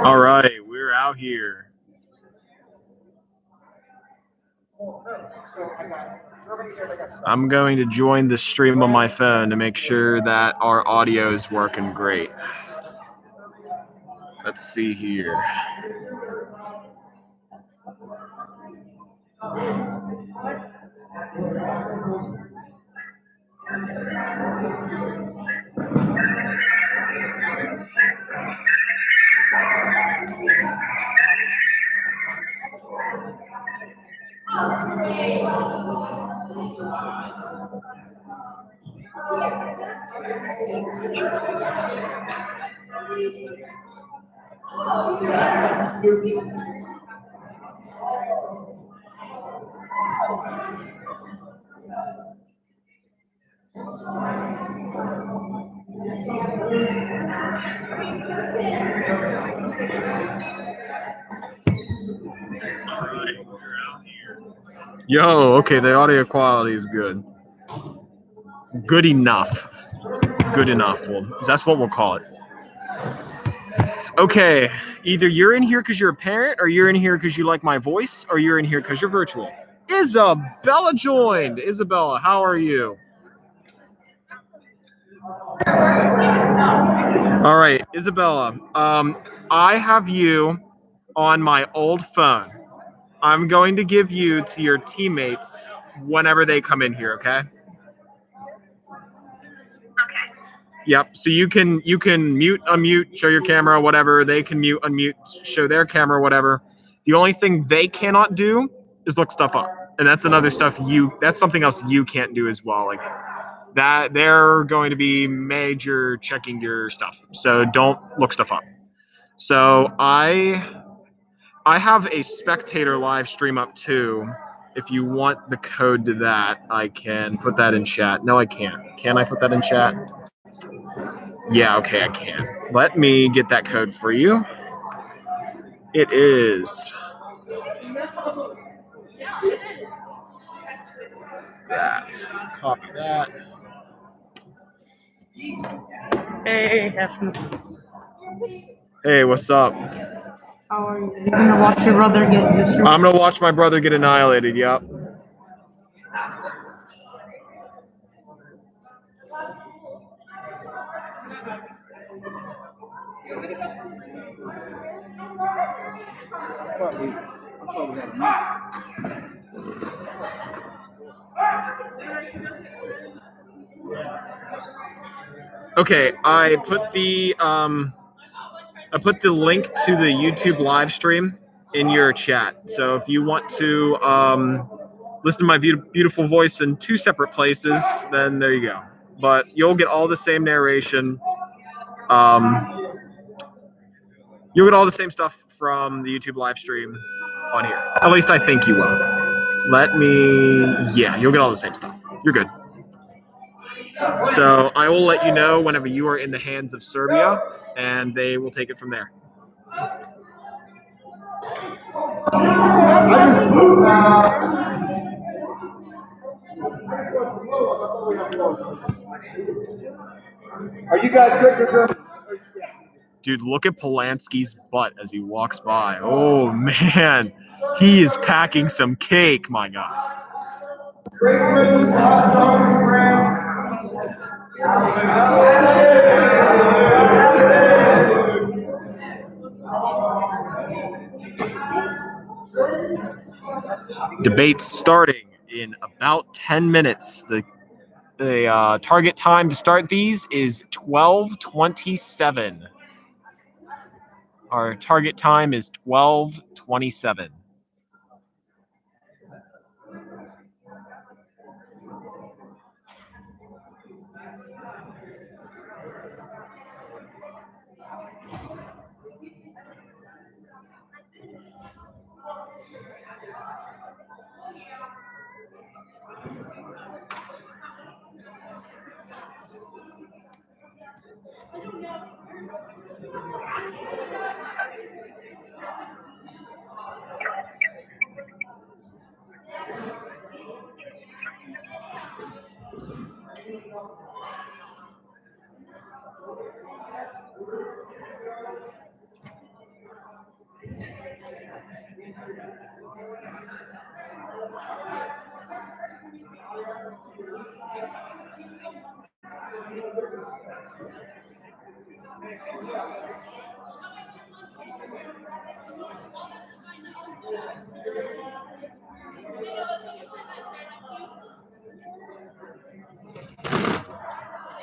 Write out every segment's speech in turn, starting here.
All right, we're out here. I'm going to join the stream on my phone to make sure that our audio is working great. Let's see here. Yo, okay, the audio quality is good. Good enough. Good enough. Well, that's what we'll call it. Okay, either you're in here because you're a parent, or you're in here because you like my voice, or you're in here because you're virtual. Isabella joined. Isabella, how are you? All right, Isabella, I have you on my old phone. I'm going to give you to your teammates whenever they come in here, okay? Okay. Yep. So you can mute, unmute, show your camera, whatever. They can mute, unmute, show their camera, whatever. The only thing they cannot do is look stuff up. And that's that's something else you can't do as well. Like that, they're going to be major checking your stuff. So don't look stuff up. So I have a spectator live stream up too. If you want the code to that, I can put that in chat. No, I can't. Can I put that in chat? Yeah, okay, I can. Let me get that code for you. It is that. Copy that. Hey, Hey, what's up? how are you? You're gonna watch your brother get destroyed? I'm gonna watch my brother get annihilated, yep. Okay, I put the link to the YouTube live stream in your chat. So if you want to listen to my beautiful voice in two separate places, then there you go. But you'll get all the same narration. You'll get all the same stuff from the YouTube live stream on here. At least I think you will. Yeah, you'll get all the same stuff. You're good. So I will let you know whenever you are in the hands of Serbia, and they will take it from there. Are you guys good for Germany? Dude, look at Polanski's butt as he walks by. Oh, man. He is packing some cake, my guys. Debate's starting in about 10 minutes. The target time to start these is 12:27. Our target time is 12:27.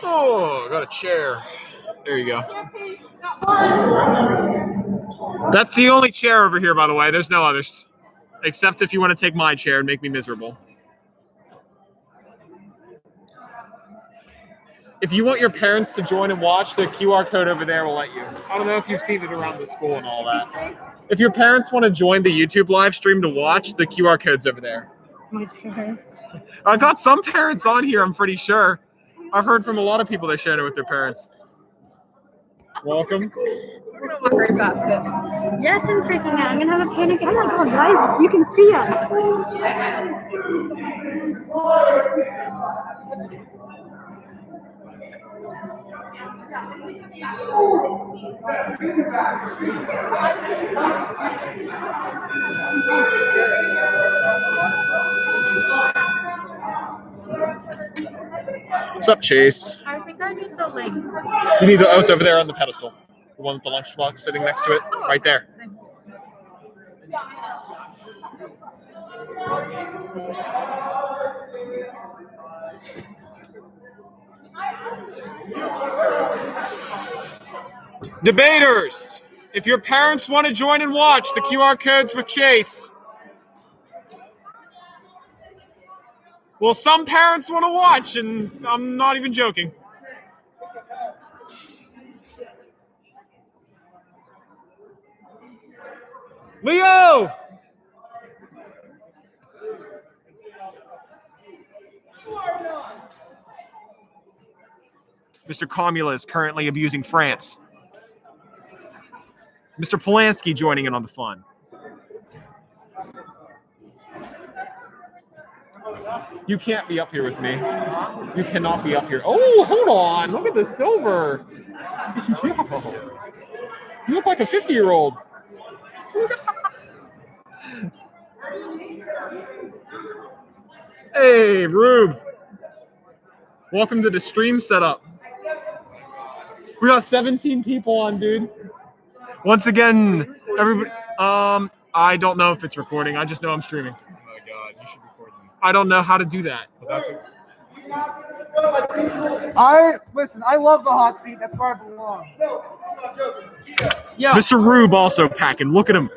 Oh, got a chair. There you go. That's the only chair over here, by the way. There's no others. Except if you want to take my chair and make me miserable. If you want your parents to join and watch, the QR code over there will let you. I don't know if you've seen it around the school and all that. If your parents want to join the YouTube live stream to watch, the QR code's over there. My parents. I got some parents on here, I'm pretty sure. I've heard from a lot of people that shared it with their parents. Welcome. We're gonna walk right past it. Yes, I'm freaking out. I'm gonna have a panic attack. Oh my god, guys, you can see us. What's up, Chase? I think I need the link. You need the, oh, it's over there on the pedestal. The one with the lunchbox sitting next to it, right there. Debaters, if your parents want to join and watch, the QR code's with Chase. Well, some parents want to watch, and I'm not even joking. Leo! Mr. Comula is currently abusing France. Mr. Polanski joining in on the fun. You can't be up here with me. You cannot be up here. Oh, hold on. Look at the silver. Yo. You look like a 50-year-old. Hey, Rube. Welcome to the stream setup. We got 17 people on, dude. Once again, everybody. I don't know if it's recording. I just know I'm streaming. Oh my god, you should record them. I don't know how to do that. But that's Listen, I love the hot seat. That's where I belong. No, I'm not joking. Yeah. Mr. Rube also packing. Look at him.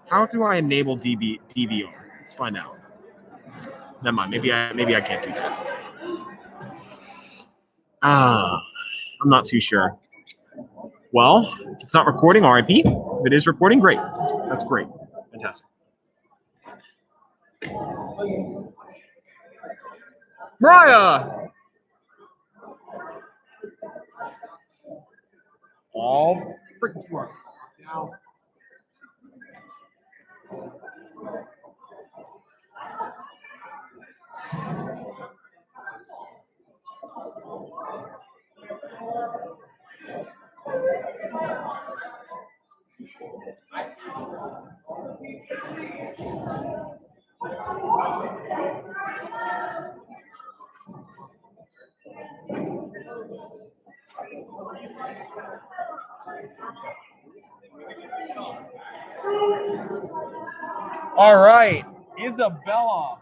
How do I enable DVR? Let's find out. Never mind. Maybe I can't do that. I'm not too sure. Well, if it's not recording, RIP. If it is recording, great. That's great. Fantastic. Mariah! All freaking work. Now. All right, Isabella.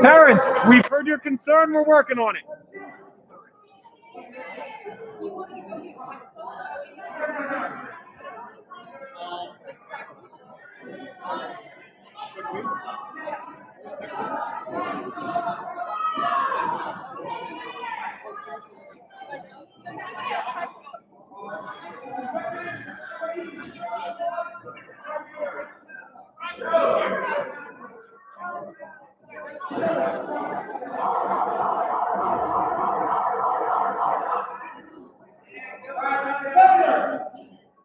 Parents, we've heard your concern. We're working on it.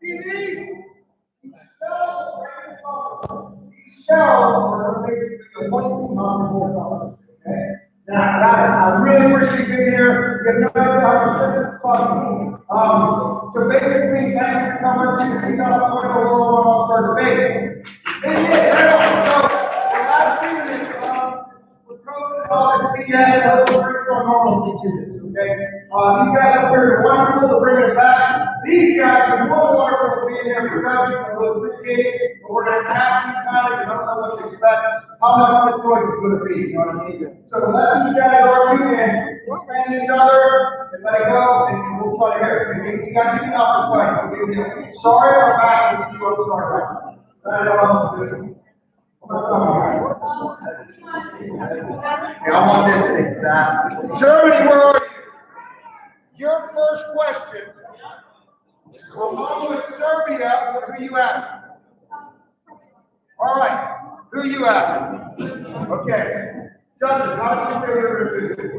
See these? Shells are basically the one non-movable. Okay? Now, guys, I really appreciate you being here. You have no idea how much this is fun. So basically, thank you for coming to the 2024 All-Star Debates. So, the last thing is, we're going all this BS, we'll bring some normalcy to this, okay? These guys up here are wonderful to bring it back. These guys are more than wonderful for being here for judges, and we'll appreciate it. But we're going to ask you guys, you don't know what to expect, how much this choice is going to be, you know what I mean? So to let these guys argue and defend each other, and let it go, and we'll try to hear it. You guys can stop this fight, no big deal. Sorry, our backs if you don't start right. Yeah, I want this exactly. Germany, where are you? Your first question. Along with Serbia, who you asking? All right, who you asking? Okay. Judges, how do you say we're going to do this?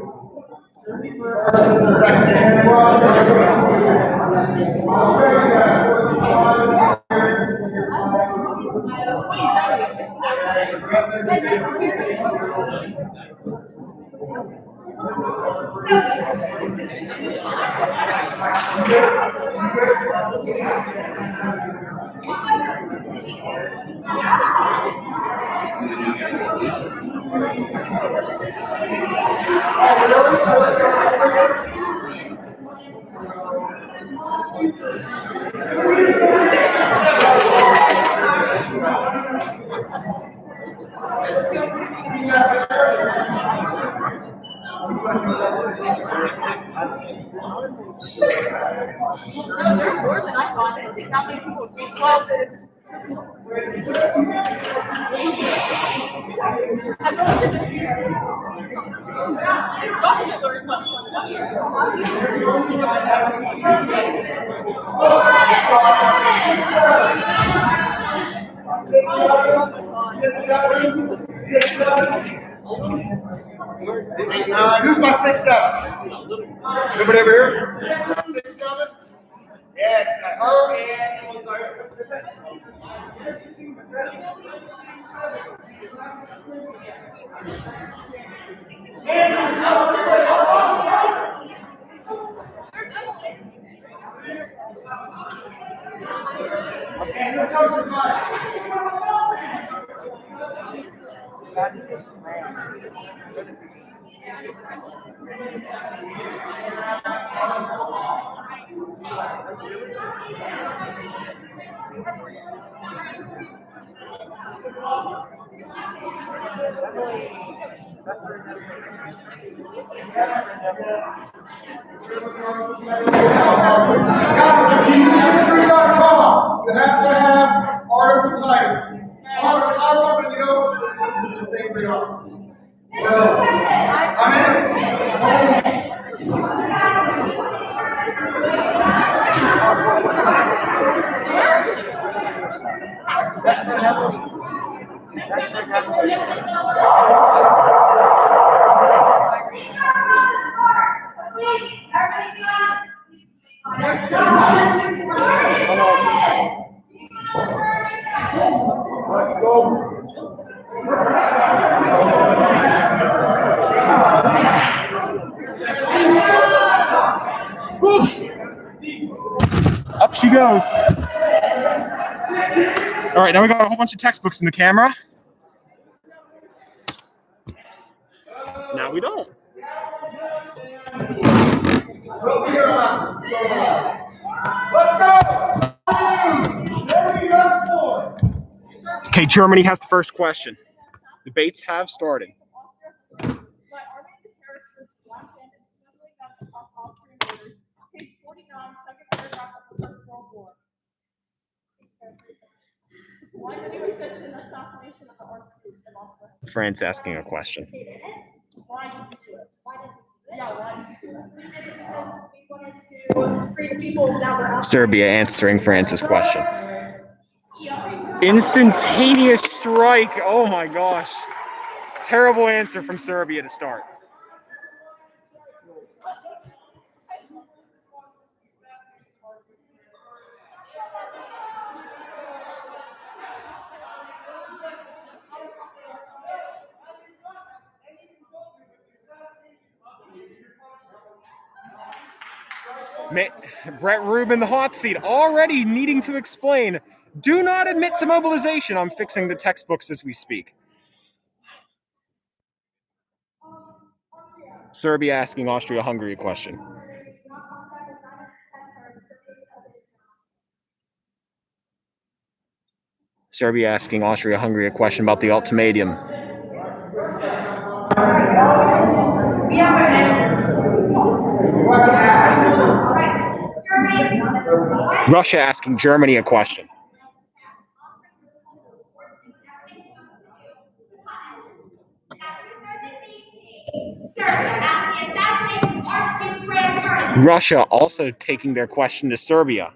Who's my 6'7"? Nobody over here? 6'7"? Yeah, her and what's her? Okay, here comes your livestream.com. You have to have article title. I'm going to go to the same thing up. Let's go. Up she goes. All right, now we got a whole bunch of textbooks in the camera. Now we don't. Okay, Germany has the first question. Debates have started. France asking a question. Serbia answering France's question. Instantaneous strike. Oh my gosh. Terrible answer from Serbia to start. Brett Rubin, the hot seat, already needing to explain. Do not admit to mobilization. I'm fixing the textbooks as we speak. Serbia asking Austria-Hungary a question. Serbia asking Austria-Hungary a question about the ultimatum. Russia asking Germany a question. Russia also taking their question to Serbia.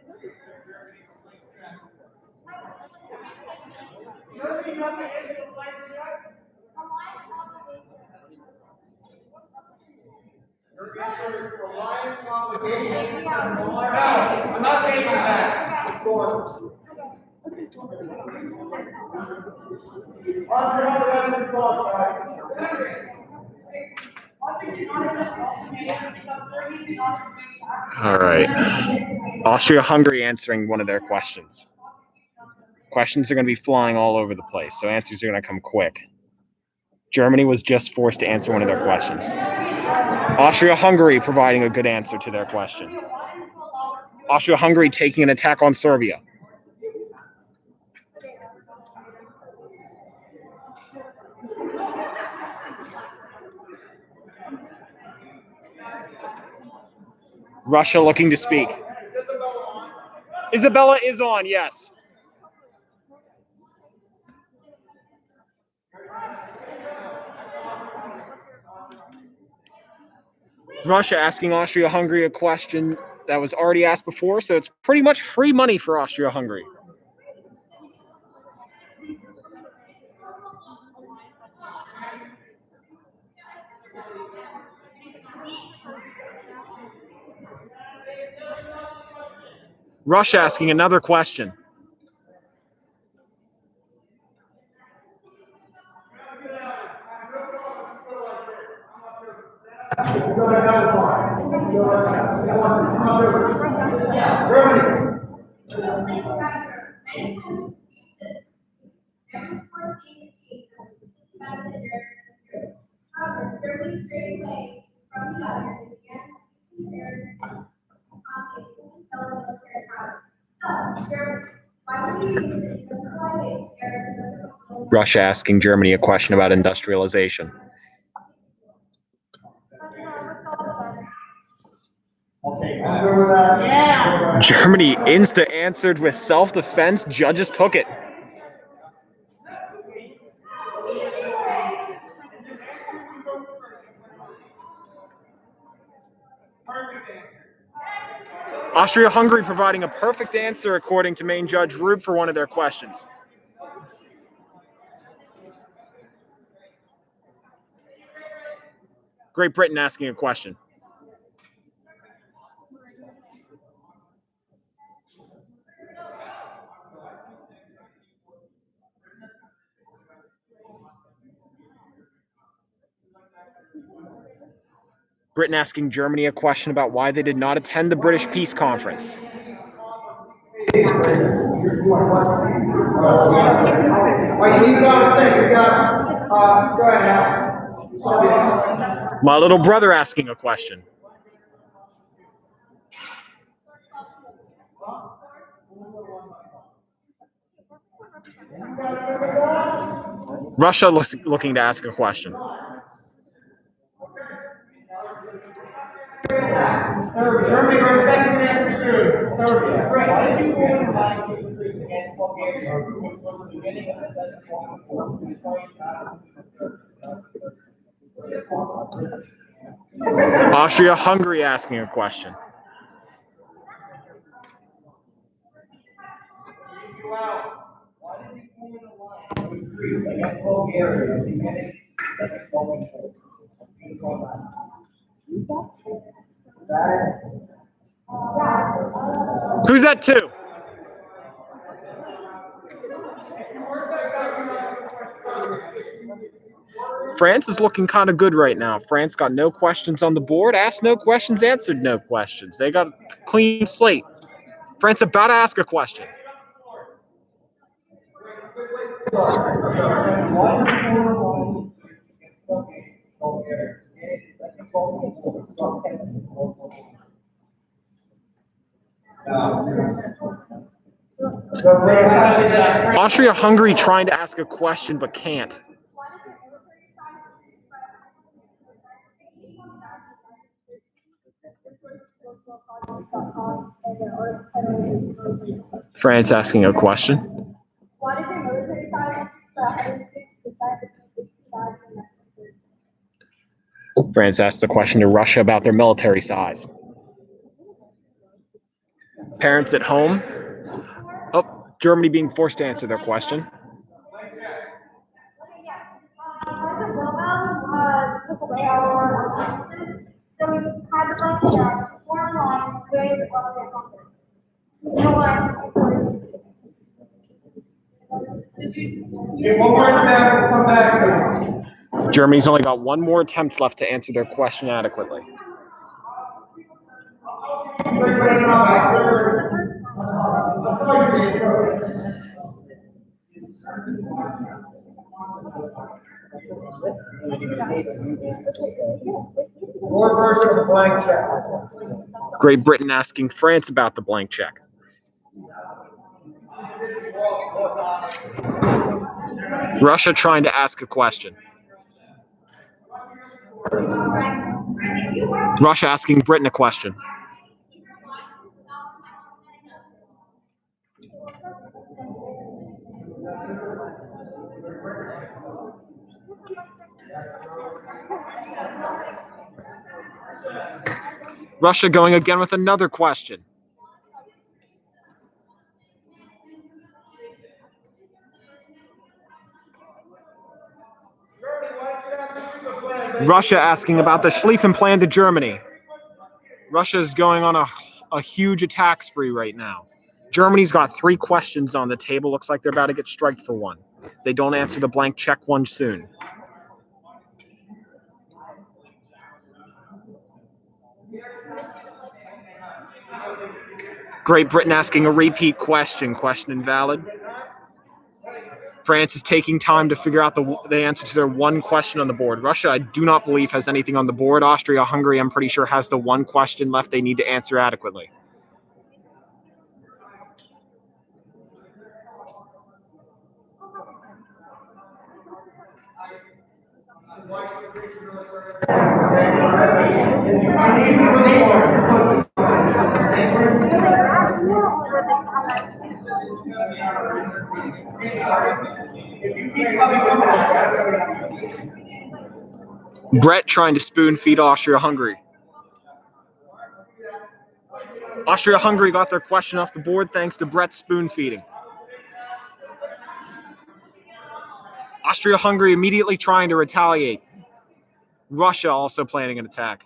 I'm not taking that. All right. Austria-Hungary answering one of their questions. Questions are going to be flying all over the place, so answers are going to come quick. Germany was just forced to answer one of their questions. Austria-Hungary providing a good answer to their question. Austria-Hungary taking an attack on Serbia. Russia looking to speak. Isabella is on, yes. Russia asking Austria-Hungary a question that was already asked before, so it's pretty much free money for Austria-Hungary. Russia asking another question. Russia asking Germany a question about industrialization. Yeah. Germany insta answered with self-defense. Judges took it. Austria-Hungary providing a perfect answer according to main judge Rube for one of their questions. Great Britain asking a question. Britain asking Germany a question about why they did not attend the British Peace Conference. Well, you need time to think. You got, go ahead, Al. My little brother asking a question. Russia looking to ask a question. Germany goes second answer soon. Serbia. Why did you win the last two increase against Bulgaria, which was the beginning of the second one? Austria-Hungary asking a question. Why did you win the last two increase against Bulgaria, beginning of the second? Who's that to? France is looking kind of good right now. France got no questions on the board, asked no questions, answered no questions. They got a clean slate. France about to ask a question. Austria-Hungary trying to ask a question but can't. France asking a question. Why did your military science France asked a question to Russia about their military size. Parents at home. Oh, Germany being forced to answer their question. One more example, come back. Germany's only got one more attempt left to answer their question adequately. More version of the blank check. Great Britain asking France about the blank check. Russia trying to ask a question. Russia asking Britain a question. Russia going again with another question. Russia asking about the Schlieffen plan to Germany. Russia is going on a huge attack spree right now. Germany's got 3 questions on the table. Looks like they're about to get striked for one. If they don't answer the blank check one soon. Great Britain asking a repeat question. Question invalid. France is taking time to figure out the answer to their one question on the board. Russia, I do not believe, has anything on the board. Austria-Hungary, I'm pretty sure, has the one question left they need to answer adequately. Brett trying to spoon feed Austria-Hungary. Austria-Hungary got their question off the board thanks to Brett's spoon feeding. Austria-Hungary immediately trying to retaliate. Russia also planning an attack.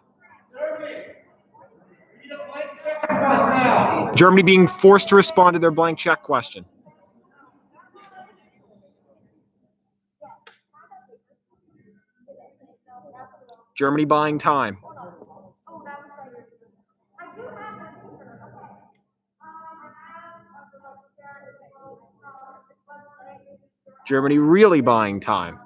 Germany being forced to respond to their blank check question. Germany buying time. Germany really buying time.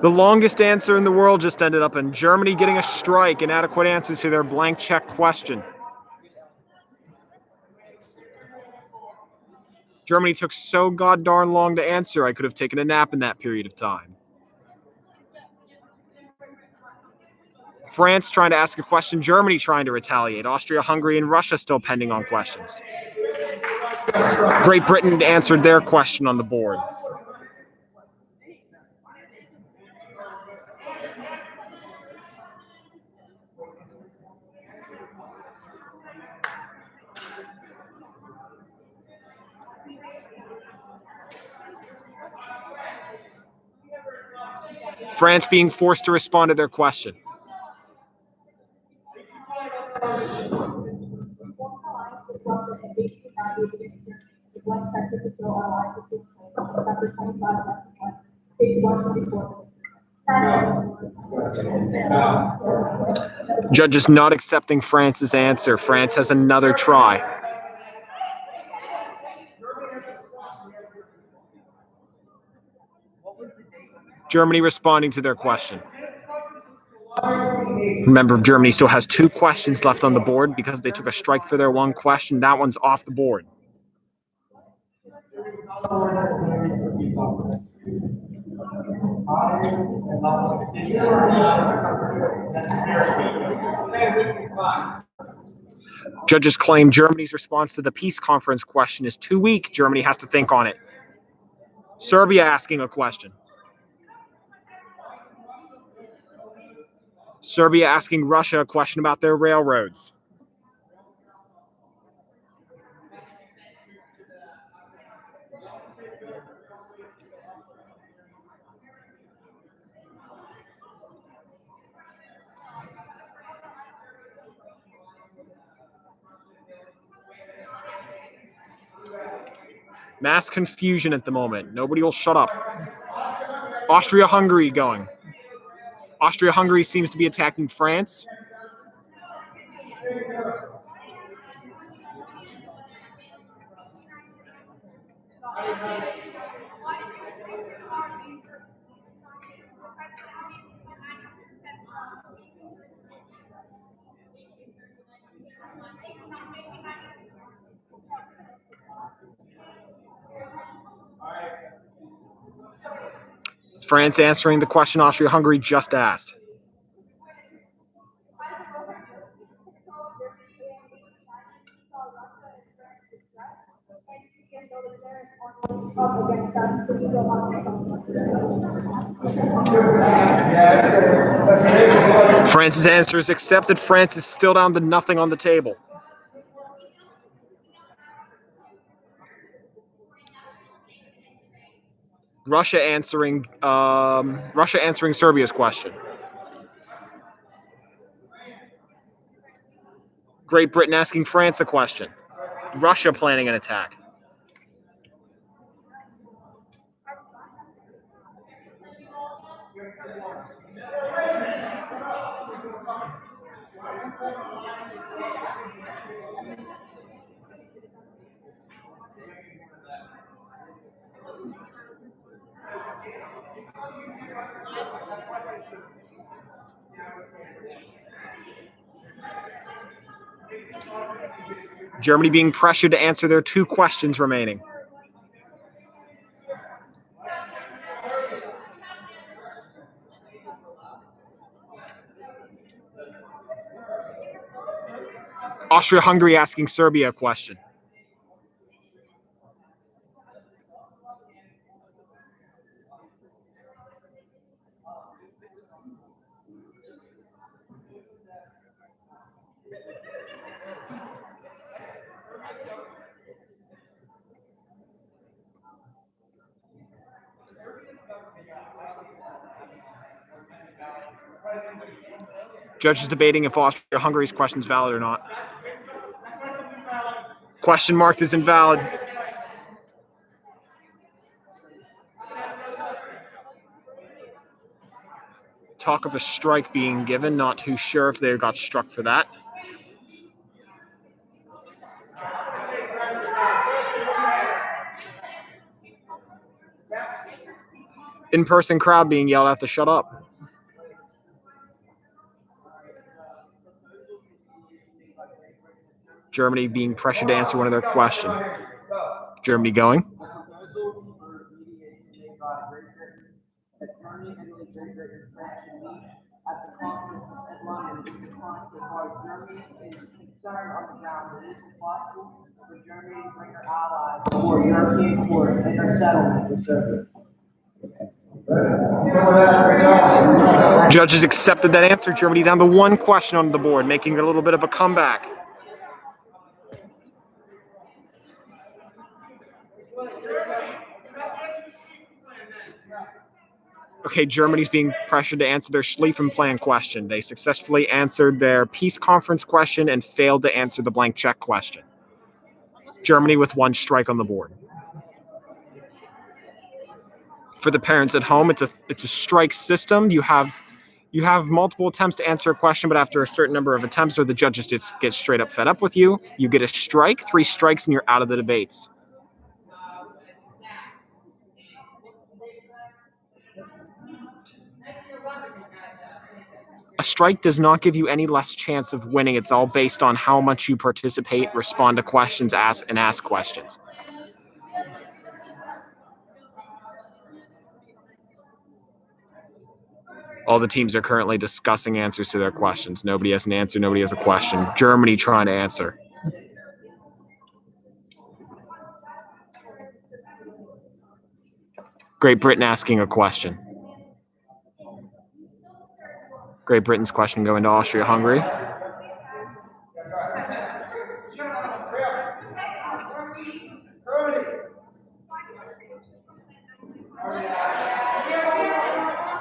The longest answer in the world just ended up in Germany getting a strike, inadequate answer to their blank check question. Germany took so goddarn long to answer, I could have taken a nap in that period of time. France trying to ask a question, Germany trying to retaliate. Austria, Hungary, and Russia still pending on questions. Great Britain answered their question on the board. France being forced to respond to their question. Judges not accepting France's answer. France has another try. Germany responding to their question. Remember, Germany still has 2 questions left on the board because they took a strike for their one question. That one's off the board. Judges claim Germany's response to the peace conference question is too weak. Germany has to think on it. Serbia asking a question. Serbia asking Russia a question about their railroads. Mass confusion at the moment. Nobody will shut up. Austria-Hungary going. Austria-Hungary seems to be attacking France. France answering the question Austria-Hungary just asked. up against us, so you go up against France's answer is accepted. France is still down to nothing on the table. Russia answering Serbia's question. Great Britain asking France a question. Russia planning an attack. Germany being pressured to answer their 2 questions remaining. Austria-Hungary asking Serbia a question. Judges debating if Austria-Hungary's question is valid or not. Question marked as invalid. Talk of a strike being given. Not too sure if they got struck for that. In-person crowd being yelled at to shut up. Germany being pressured to answer one of their questions. Germany going. Judges accepted that answer. Germany down to 1 question on the board, making a little bit of a comeback. Okay, Germany's being pressured to answer their Schlieffen Plan question. They successfully answered their peace conference question and failed to answer the blank check question. Germany with 1 strike on the board. For the parents at home, it's a strike system. You have multiple attempts to answer a question, but after a certain number of attempts, or the judges just get straight up fed up with you, you get a strike, 3 strikes, and you're out of the debates. A strike does not give you any less chance of winning. It's all based on how much you participate, respond to questions, ask questions. All the teams are currently discussing answers to their questions. Nobody has an answer. Nobody has a question. Germany trying to answer. Great Britain asking a question. Great Britain's question going to Austria-Hungary.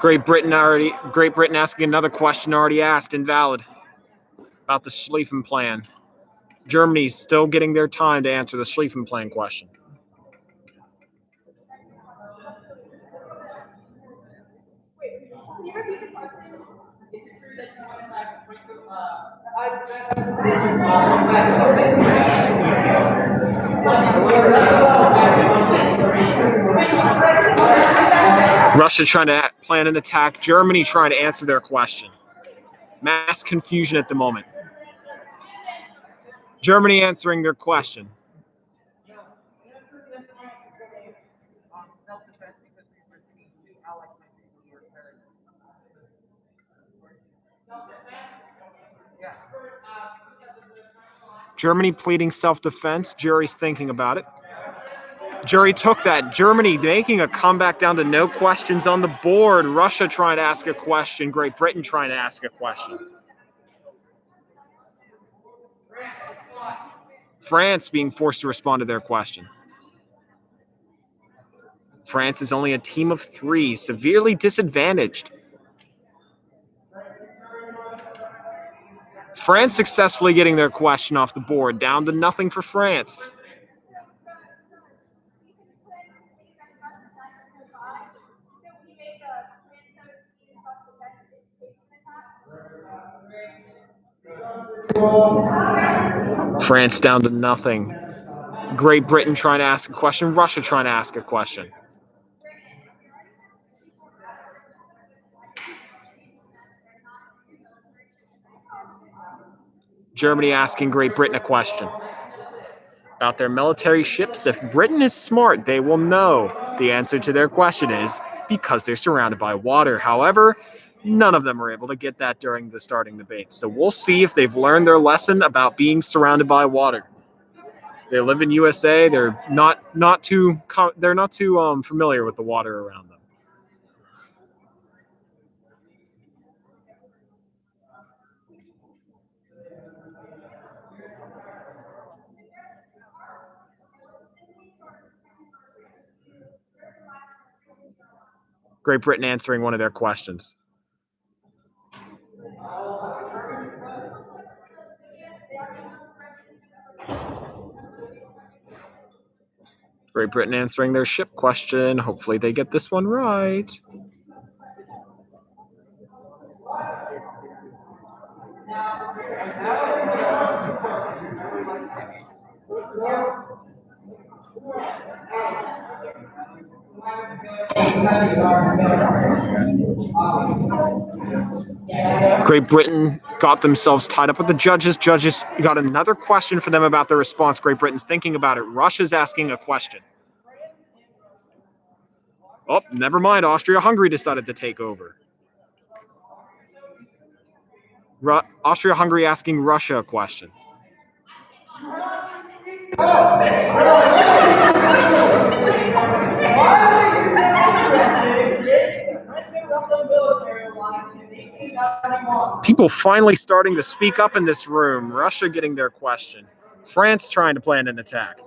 Great Britain asking another question already asked, invalid, about the Schlieffen Plan. Germany's still getting their time to answer the Schlieffen Plan question. Russia trying to plan an attack. Germany trying to answer their question. Mass confusion at the moment. Germany answering their question. Germany pleading self-defense. Jury's thinking about it. Jury took that. Germany making a comeback down to no questions on the board. Russia trying to ask a question. Great Britain trying to ask a question. France being forced to respond to their question. France is only a team of 3, severely disadvantaged. France successfully getting their question off the board, down to nothing for France. France down to nothing. Great Britain trying to ask a question. Russia trying to ask a question. Germany asking Great Britain a question about their military ships. If Britain is smart, they will know the answer to their question is because they're surrounded by water. However, none of them are able to get that during the starting debate. So we'll see if they've learned their lesson about being surrounded by water. They live in USA. They're not too familiar with the water around them. Great Britain answering one of their questions. Great Britain answering their ship question. Hopefully they get this one right. Great Britain got themselves tied up with the judges. Judges got another question for them about their response. Great Britain's thinking about it. Russia's asking a question. Oh, never mind. Austria-Hungary decided to take over. Austria-Hungary asking Russia a question. People finally starting to speak up in this room. Russia getting their question. France trying to plan an attack.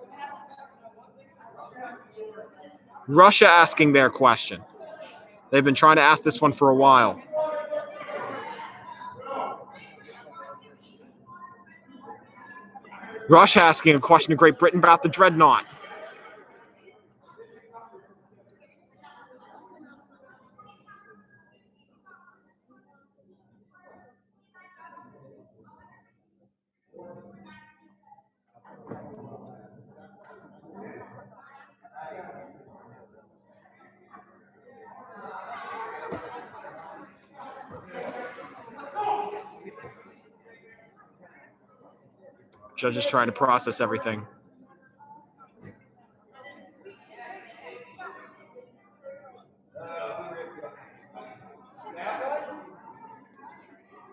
Russia asking their question. They've been trying to ask this one for a while. Russia asking a question to Great Britain about the dreadnought. Judges trying to process everything.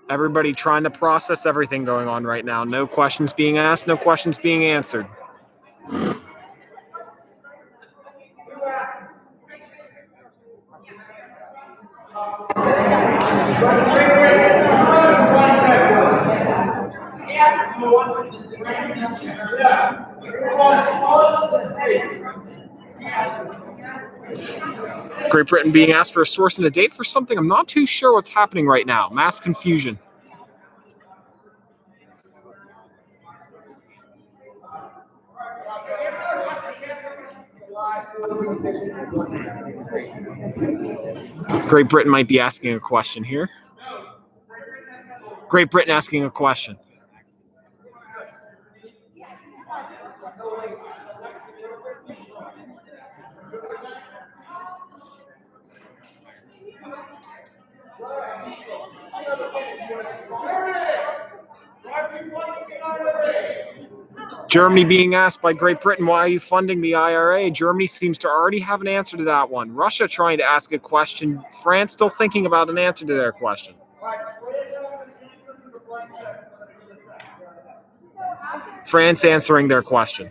Everybody trying to process everything going on right now. No questions being asked, no questions being answered. Great Britain being asked for a source and a date for something. I'm not too sure what's happening right now. Mass confusion. Great Britain might be asking a question here. Great Britain asking a question. Germany being asked by Great Britain, why are you funding the IRA? Germany seems to already have an answer to that one. Russia trying to ask a question. France still thinking about an answer to their question. France answering their question.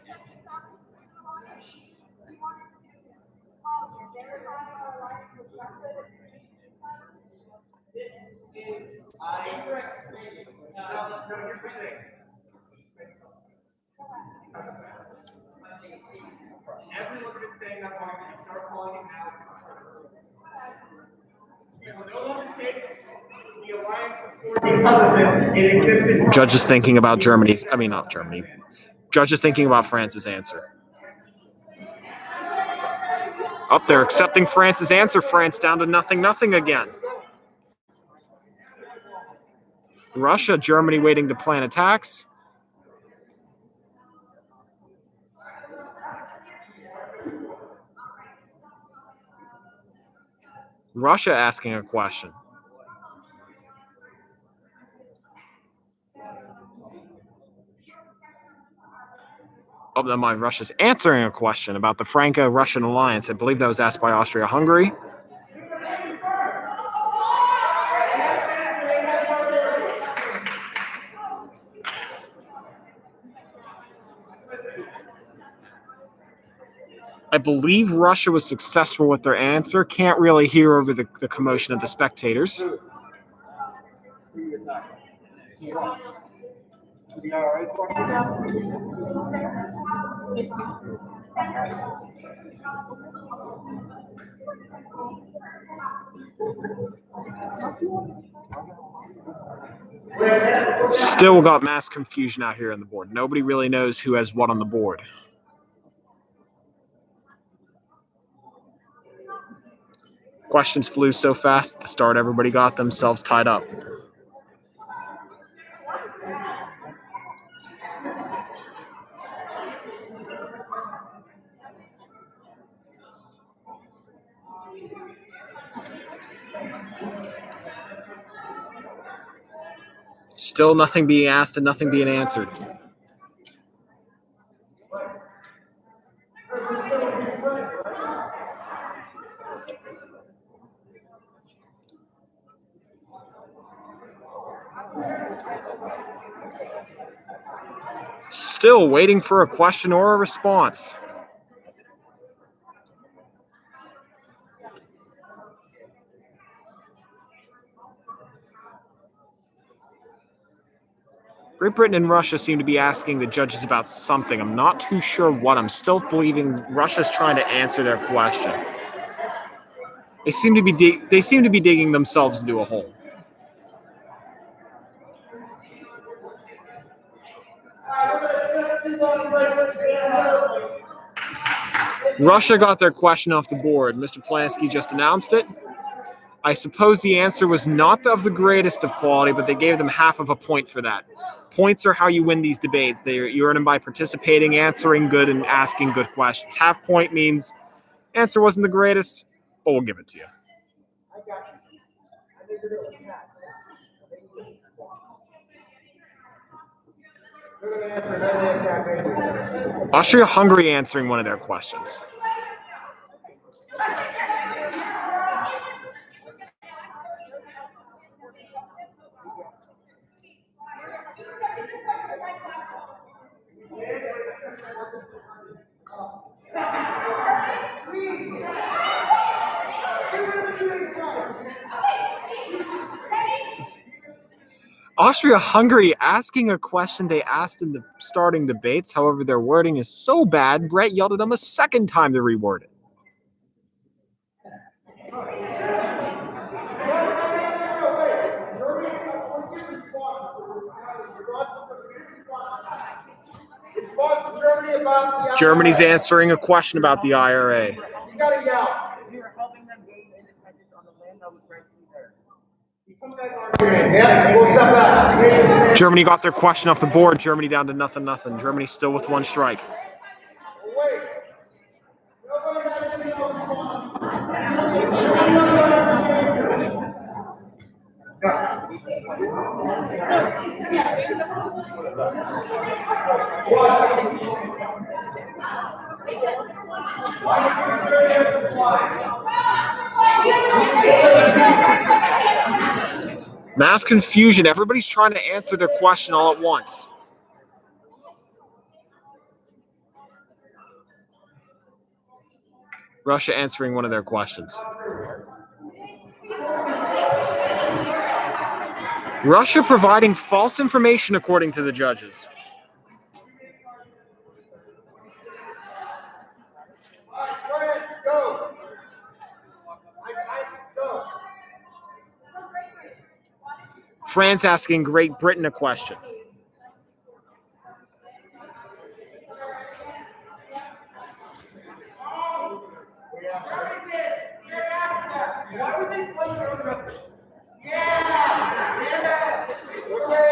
Everyone's been saying that point, but you start calling it now. It will no longer take the alliance was formed because of this. It existed. Judge is thinking about Germany's. I mean, not Germany. Judge is thinking about France's answer. Up there, accepting France's answer. France down to 0-0 again. Russia, Germany waiting to plan attacks. Russia asking a question. Oh, never mind. Russia's answering a question about the Franco-Russian alliance. I believe that was asked by Austria-Hungary. I believe Russia was successful with their answer. Can't really hear over the commotion of the spectators. Still got mass confusion out here on the board. Nobody really knows who has what on the board. Questions flew so fast at the start, everybody got themselves tied up. Still nothing being asked and nothing being answered. Still waiting for a question or a response. Great Britain and Russia seem to be asking the judges about something. I'm not too sure what. I'm still believing Russia's trying to answer their question. They seem to be digging themselves into a hole. Russia got their question off the board. Mr. Polanski just announced it. I suppose the answer was not of the greatest of quality, but they gave them half of a point for that. Points are how you win these debates. You earn them by participating, answering good, and asking good questions. Half point means answer wasn't the greatest, but we'll give it to you. Austria-Hungary answering one of their questions. Austria-Hungary asking a question they asked in the starting debates. However, their wording is so bad, Brett yelled at them a second time to reword it. Germany's answering a question about the IRA. You gotta yell. Germany got their question off the board. Germany down to 0-0. Germany still with one strike. Mass confusion. Everybody's trying to answer their question all at once. Russia answering one of their questions. Russia providing false information according to the judges. France asking Great Britain a question.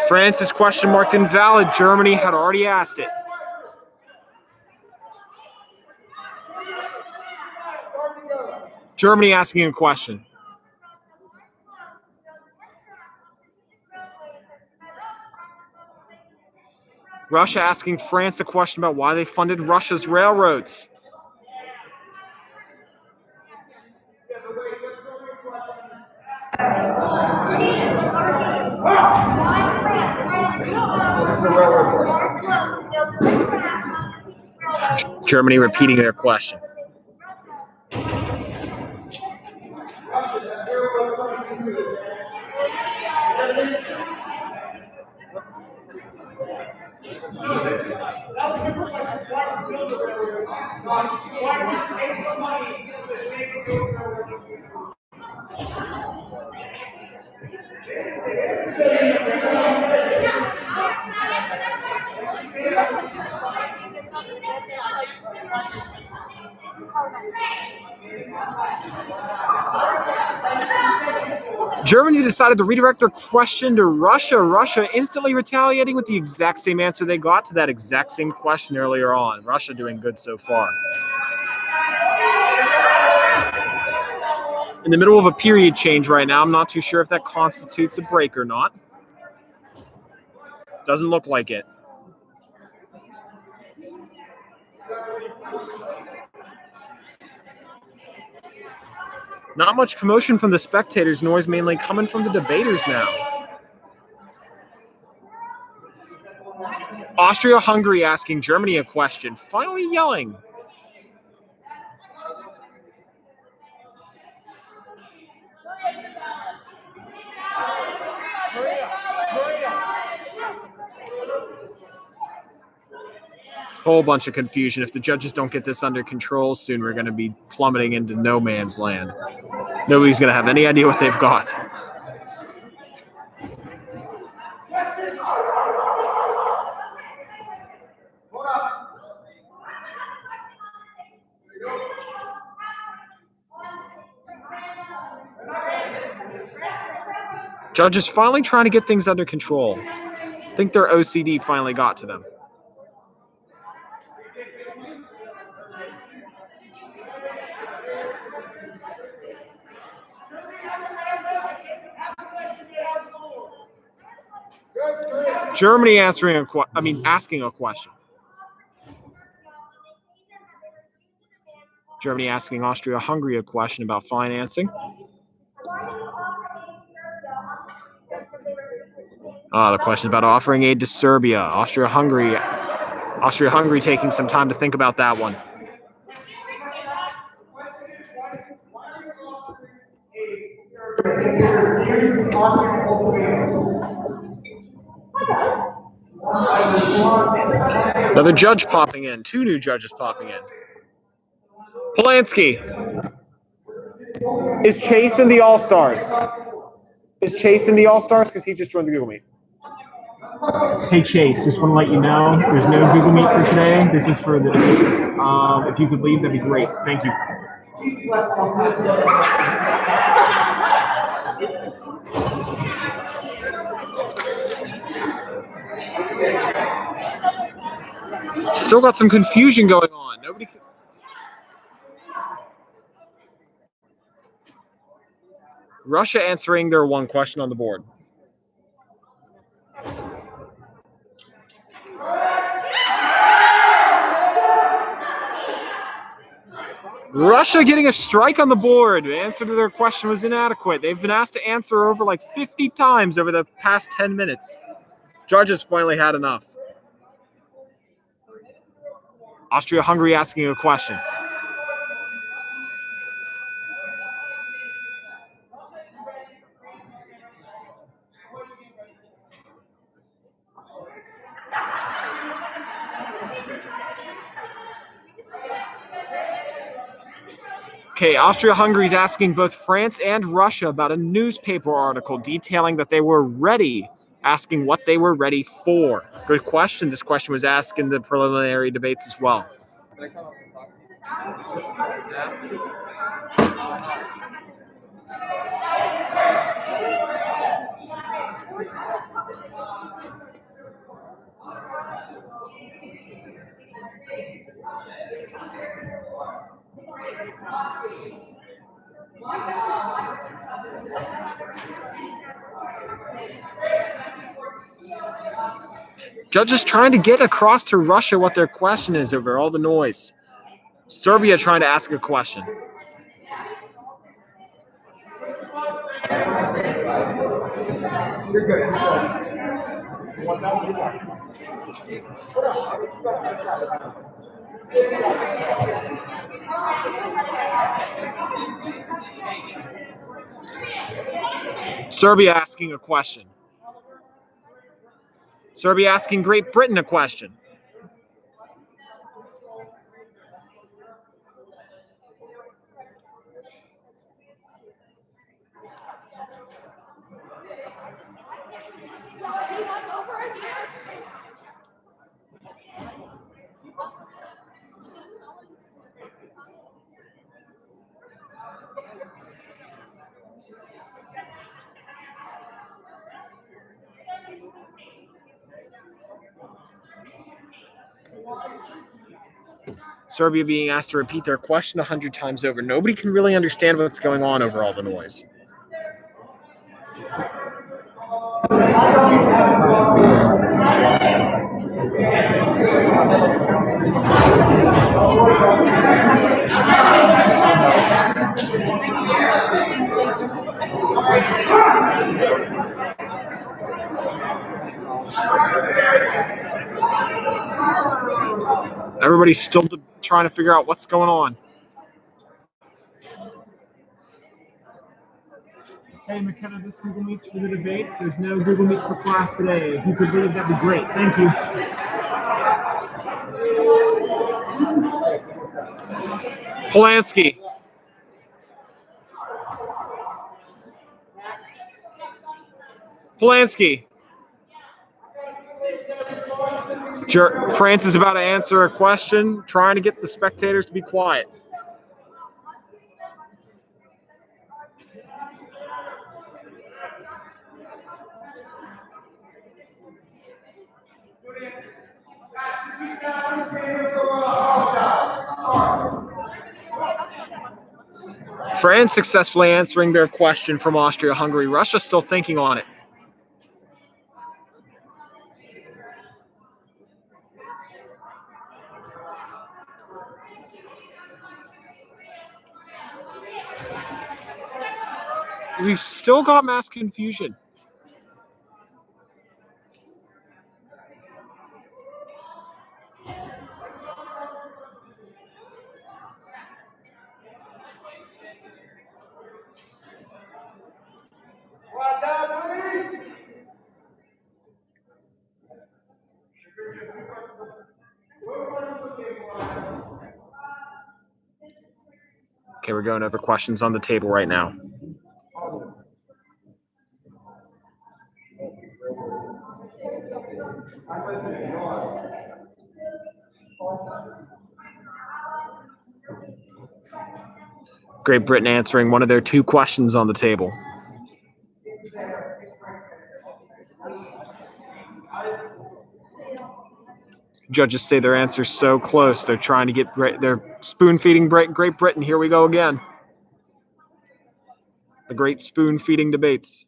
France is question marked invalid. Germany had already asked it. Germany asking a question. Russia asking France a question about why they funded Russia's railroads. Germany repeating their question. Germany decided to redirect their question to Russia. Russia instantly retaliating with the exact same answer they got to that exact same question earlier on. Russia doing good so far. In the middle of a period change right now. I'm not too sure if that constitutes a break or not. Doesn't look like it. Not much commotion from the spectators, noise mainly coming from the debaters now. Austria-Hungary asking Germany a question, finally yelling. Whole bunch of confusion. If the judges don't get this under control soon, we're going to be plummeting into no man's land. Nobody's going to have any idea what they've got. Judges finally trying to get things under control. I think their OCD finally got to them. Germany asking a question. Germany asking Austria-Hungary a question about financing. The question about offering aid to Serbia. Austria-Hungary taking some time to think about that one. Another judge popping in. 2 new judges popping in. Polanski. Is Chase in the All-Stars? Is Chase in the All-Stars? Because he just joined the Google Meet. Hey Chase, just want to let you know there's no Google Meet for today. This is for the debates. If you could leave, that'd be great. Thank you. Still got some confusion going on. Nobody. Russia answering their one question on the board. Russia getting a strike on the board. The answer to their question was inadequate. They've been asked to answer over like 50 times over the past 10 minutes. Judges finally had enough. Austria-Hungary asking a question. Okay, Austria-Hungary is asking both France and Russia about a newspaper article detailing that they were ready, asking what they were ready for. Good question. This question was asked in the preliminary debates as well. Judges trying to get across to Russia what their question is over all the noise. Serbia trying to ask a question. You're good. Serbia asking a question. Serbia asking Great Britain a question. Serbia being asked to repeat their question 100 times over. Nobody can really understand what's going on over all the noise. Everybody's still trying to figure out what's going on. Hey, McKenna, this Google Meet's for the debates. There's no Google Meet for class today. If you could leave, that'd be great. Thank you. Polanski. Polanski. France is about to answer a question, trying to get the spectators to be quiet. France successfully answering their question from Austria-Hungary. Russia still thinking on it. We've still got mass confusion. Okay, we're going over questions on the table right now. Great Britain answering one of their two questions on the table. Judges say their answer's so close. They're trying to get they're spoon-feeding Great Britain. Here we go again. The great spoon-feeding debates.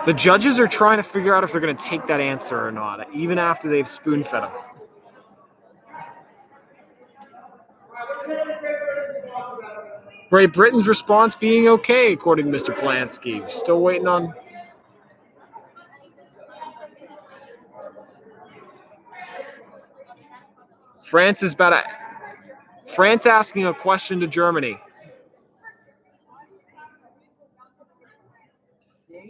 The judges are trying to figure out if they're going to take that answer or not, even after they've spoon-fed them. Great Britain's response being okay, according to Mr. Polanski. Still waiting on... France asking a question to Germany.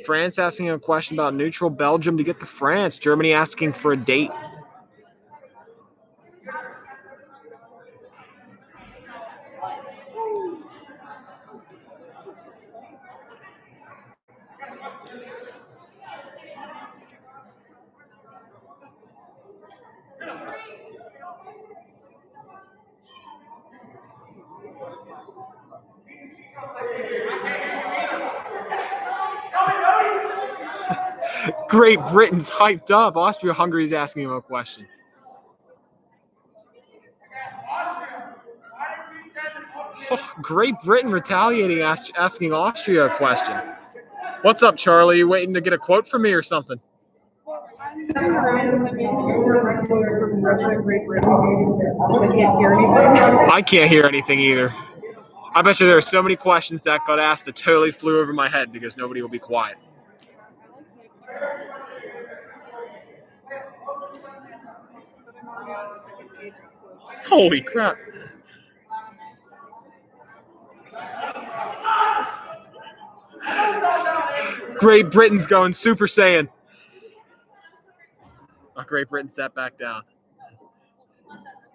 France asking a question about neutral Belgium to get to France. Germany asking for a date. Great Britain's hyped up. Austria-Hungary's asking him a question. Oh, Great Britain retaliating, asking Austria a question. What's up, Charlie? You waiting to get a quote from me or something? I'm looking around and maybe quotes from Russia and Great Britain. I can't hear anything. I can't hear anything either. I bet you there are so many questions that got asked that totally flew over my head because nobody will be quiet. Holy crap. Great Britain's going Super Saiyan. Oh, Great Britain sat back down.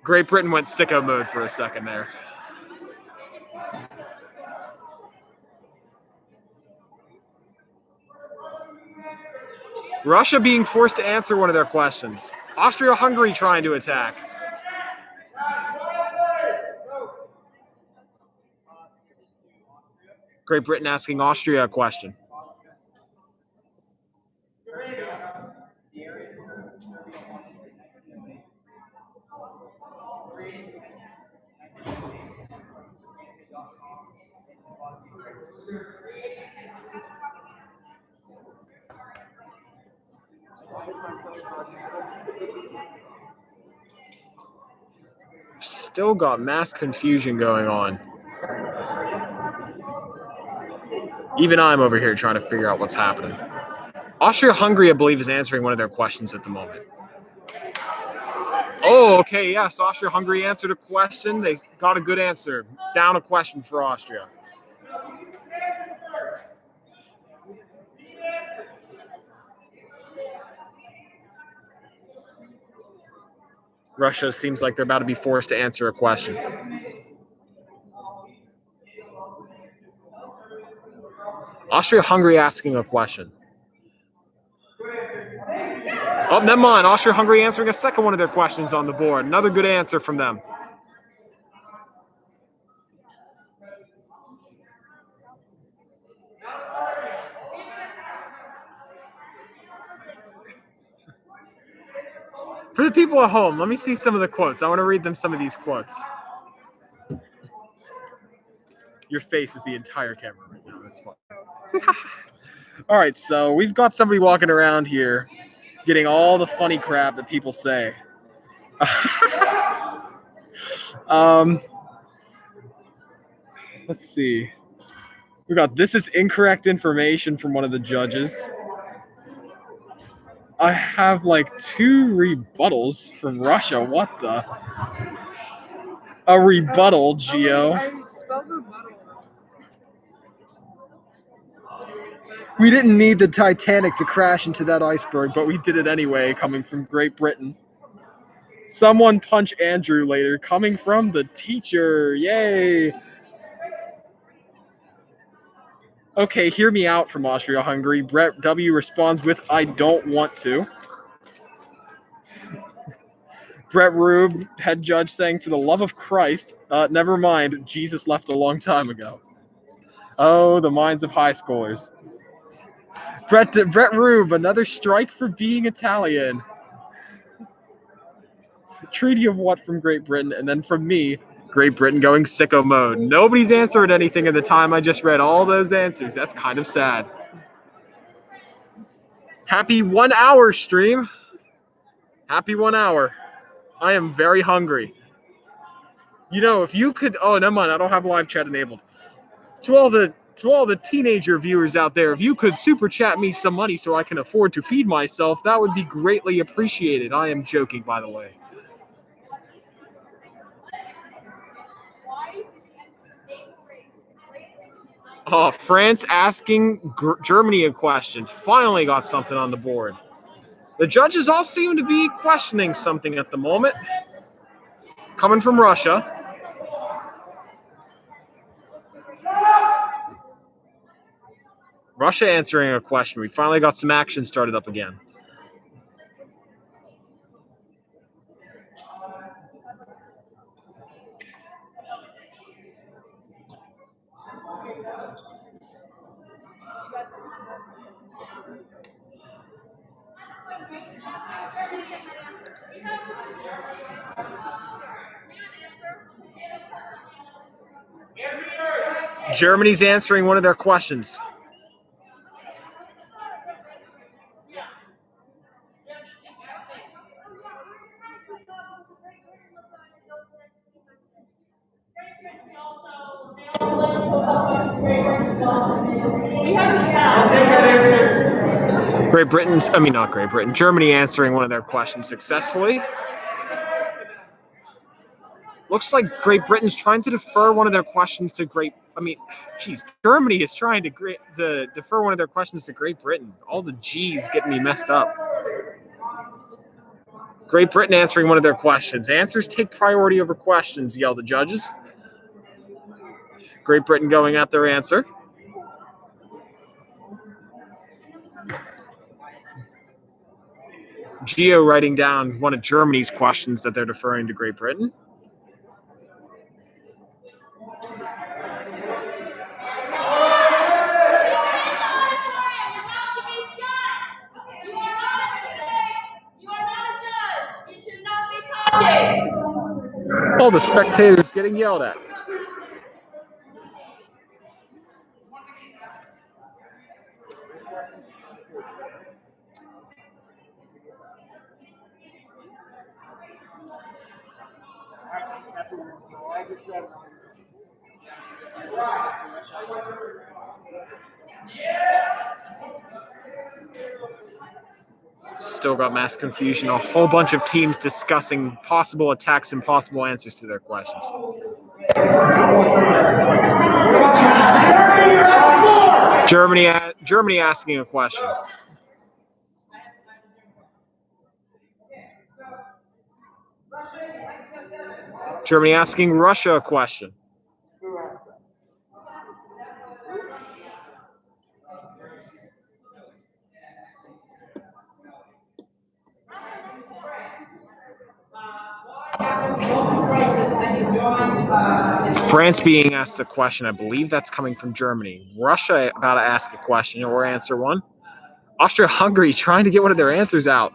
Great Britain went sicko mode for a second there. Russia being forced to answer one of their questions. Austria-Hungary trying to attack. Great Britain asking Austria a question. Still got mass confusion going on. Even I'm over here trying to figure out what's happening. Austria-Hungary, I believe, is answering one of their questions at the moment. Oh, okay, yes. Austria-Hungary answered a question. They got a good answer. Down a question for Austria. Russia seems like they're about to be forced to answer a question. Austria-Hungary asking a question. Oh, never mind. Austria-Hungary answering a second one of their questions on the board. Another good answer from them. For the people at home, let me see some of the quotes. I want to read them some of these quotes. Your face is the entire camera right now. That's fun. All right, so we've got somebody walking around here getting all the funny crap that people say. Let's see. We got this is incorrect information from one of the judges. I have like 2 rebuttals from Russia. What the? A rebuttal, Gio. We didn't need the Titanic to crash into that iceberg, but we did it anyway, coming from Great Britain. Someone punch Andrew later, coming from the teacher. Yay! Okay, hear me out from Austria-Hungary. Brett W. responds with, I don't want to. Brett Rube, head judge, saying, for the love of Christ, never mind, Jesus left a long time ago. Oh, the minds of high schoolers. Brett Rube, another strike for being Italian. Treaty of what from Great Britain, and then from me, Great Britain going sicko mode. Nobody's answered anything in the time I just read all those answers. That's kind of sad. Happy 1 hour stream. Happy 1 hour. I am very hungry. You know, if you could, oh, never mind, I don't have live chat enabled. To all the teenager viewers out there, if you could super chat me some money so I can afford to feed myself, that would be greatly appreciated. I am joking, by the way. Oh, France asking Germany a question. Finally got something on the board. The judges all seem to be questioning something at the moment. Coming from Russia. Russia answering a question. We finally got some action started up again. Germany's answering one of their questions. Germany answering one of their questions successfully. Looks like Great Britain's trying to defer one of their questions to Germany is trying to defer one of their questions to Great Britain. All the G's getting me messed up. Great Britain answering one of their questions. Answers take priority over questions, yell the judges. Great Britain going at their answer. Geo writing down one of Germany's questions that they're deferring to Great Britain. All the spectators getting yelled at. Still got mass confusion. A whole bunch of teams discussing possible attacks and possible answers to their questions. Germany asking a question. Germany asking Russia a question. France being asked a question. I believe that's coming from Germany. Russia about to ask a question or answer one. Austria-Hungary trying to get one of their answers out.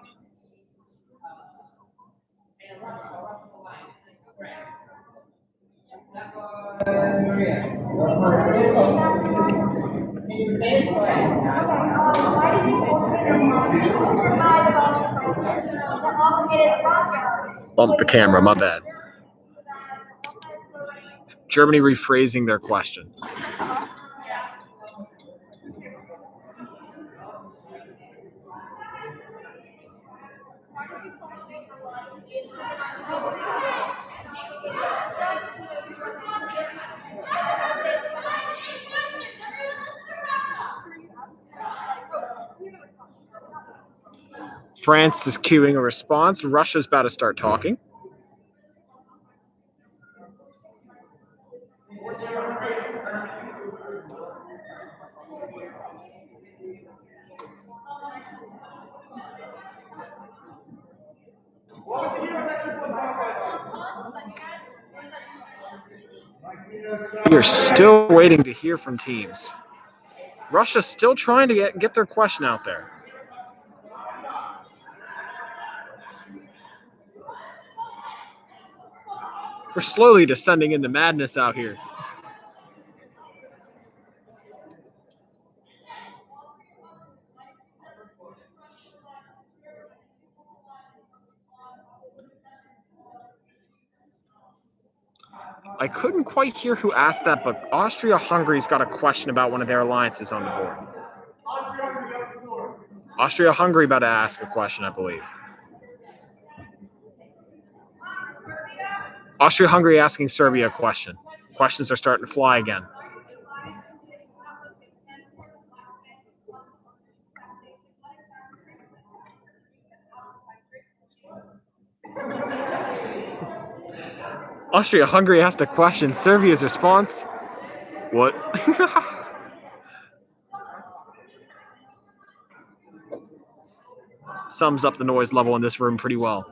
Bump the camera, my bad. Germany rephrasing their question. France is queuing a response. Russia's about to start talking. We are still waiting to hear from teams. Russia's still trying to get their question out there. We're slowly descending into madness out here. I couldn't quite hear who asked that, but Austria-Hungary's got a question about one of their alliances on the board. Austria-Hungary about to ask a question, I believe. Austria-Hungary asking Serbia a question. Questions are starting to fly again. Austria-Hungary asked a question. Serbia's response, what? Sums up the noise level in this room pretty well.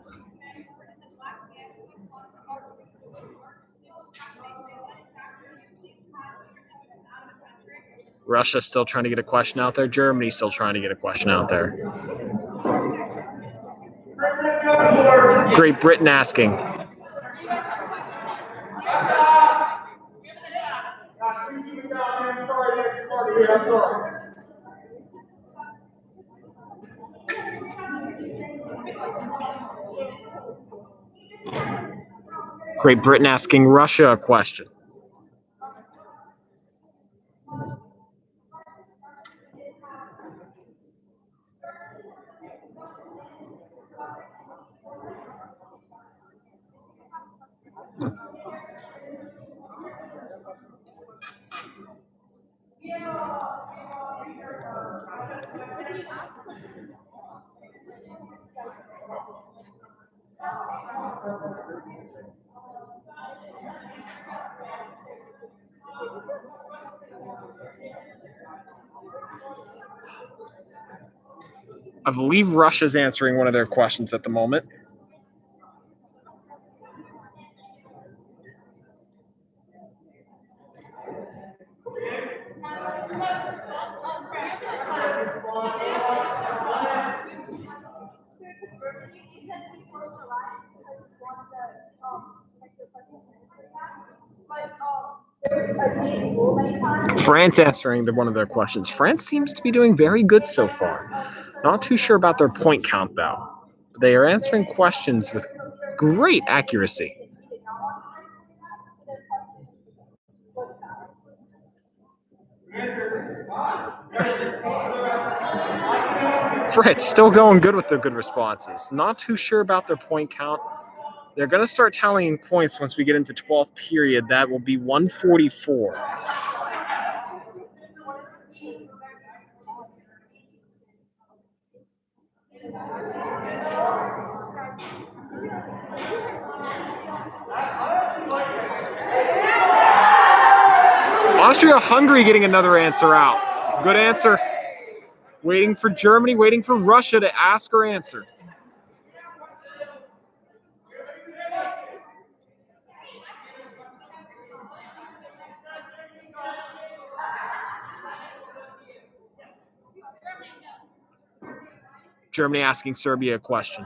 Russia's still trying to get a question out there. Germany's still trying to get a question out there. Great Britain asking. Great Britain asking Russia a question. I believe Russia's answering one of their questions at the moment. France answering one of their questions. France seems to be doing very good so far. Not too sure about their point count, though. They are answering questions with great accuracy. France still going good with their good responses. Not too sure about their point count. They're going to start tallying points once we get into 12th period. That will be 144. Austria-Hungary getting another answer out. Good answer. Waiting for Germany, waiting for Russia to ask or answer. Germany asking Serbia a question.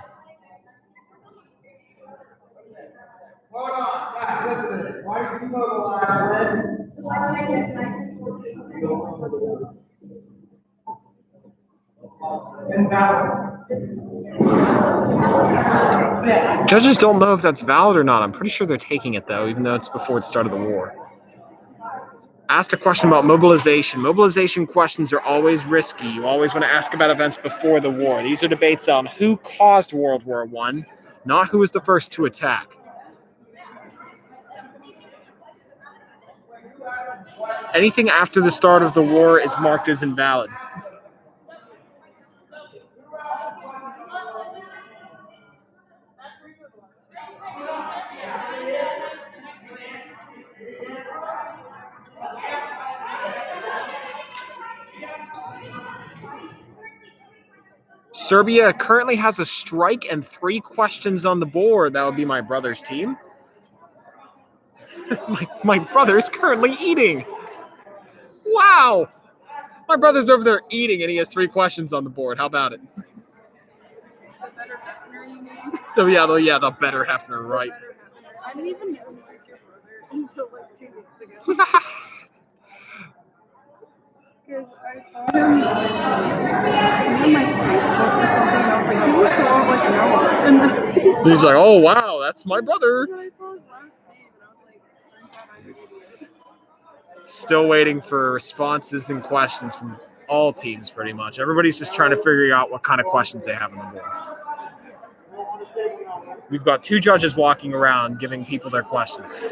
Hold on, guys, listen to this. Why did you go to live? Judges don't know if that's valid or not. I'm pretty sure they're taking it, though, even though it's before the start of the war. Asked a question about mobilization. Mobilization questions are always risky. You always want to ask about events before the war. These are debates on who caused World War I, not who was the first to attack. Anything after the start of the war is marked as invalid. Serbia currently has a strike and 3 questions on the board. That would be my brother's team. my brother's currently eating. Wow. My brother's over there eating and he has 3 questions on the board. How about it? The better Hefner, you mean? Yeah, the better Hefner, right. I didn't even know he was your brother until like 2 weeks ago. Because I saw him on like Facebook or something, and I was like, he looks a lot like Noah. And then He's like, oh, wow, that's my brother. I saw his last name, and I was like, turns out I'm an idiot. Still waiting for responses and questions from all teams, pretty much. Everybody's just trying to figure out what kind of questions they have on the board. We've got 2 judges walking around giving people their questions.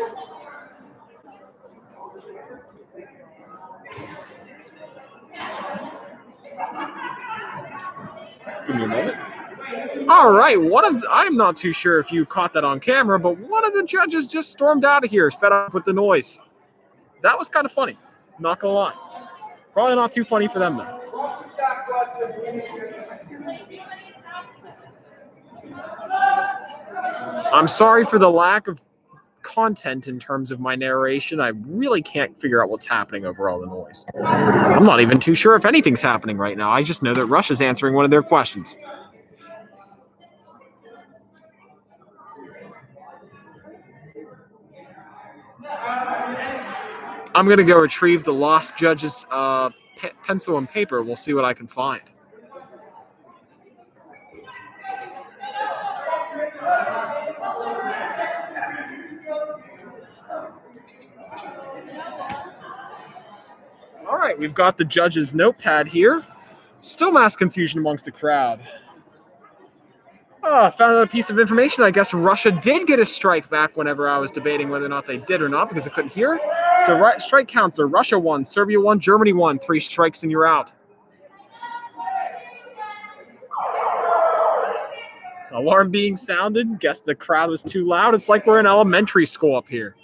Give me a moment. All right, I'm not too sure if you caught that on camera, but one of the judges just stormed out of here, fed up with the noise. That was kind of funny, not gonna lie. Probably not too funny for them though. I'm sorry for the lack of content in terms of my narration. I really can't figure out what's happening over all the noise. I'm not even too sure if anything's happening right now. I just know that Russia's answering one of their questions. I'm going to go retrieve the lost judge's pencil and paper. We'll see what I can find. All right, we've got the judge's notepad here. Still mass confusion amongst the crowd. Oh, I found out a piece of information. I guess Russia did get a strike back whenever I was debating whether or not they did or not because I couldn't hear. So strike counts are Russia won, Serbia won, Germany won. 3 strikes and you're out. Alarm being sounded. Guess the crowd was too loud. It's like we're in elementary school up here.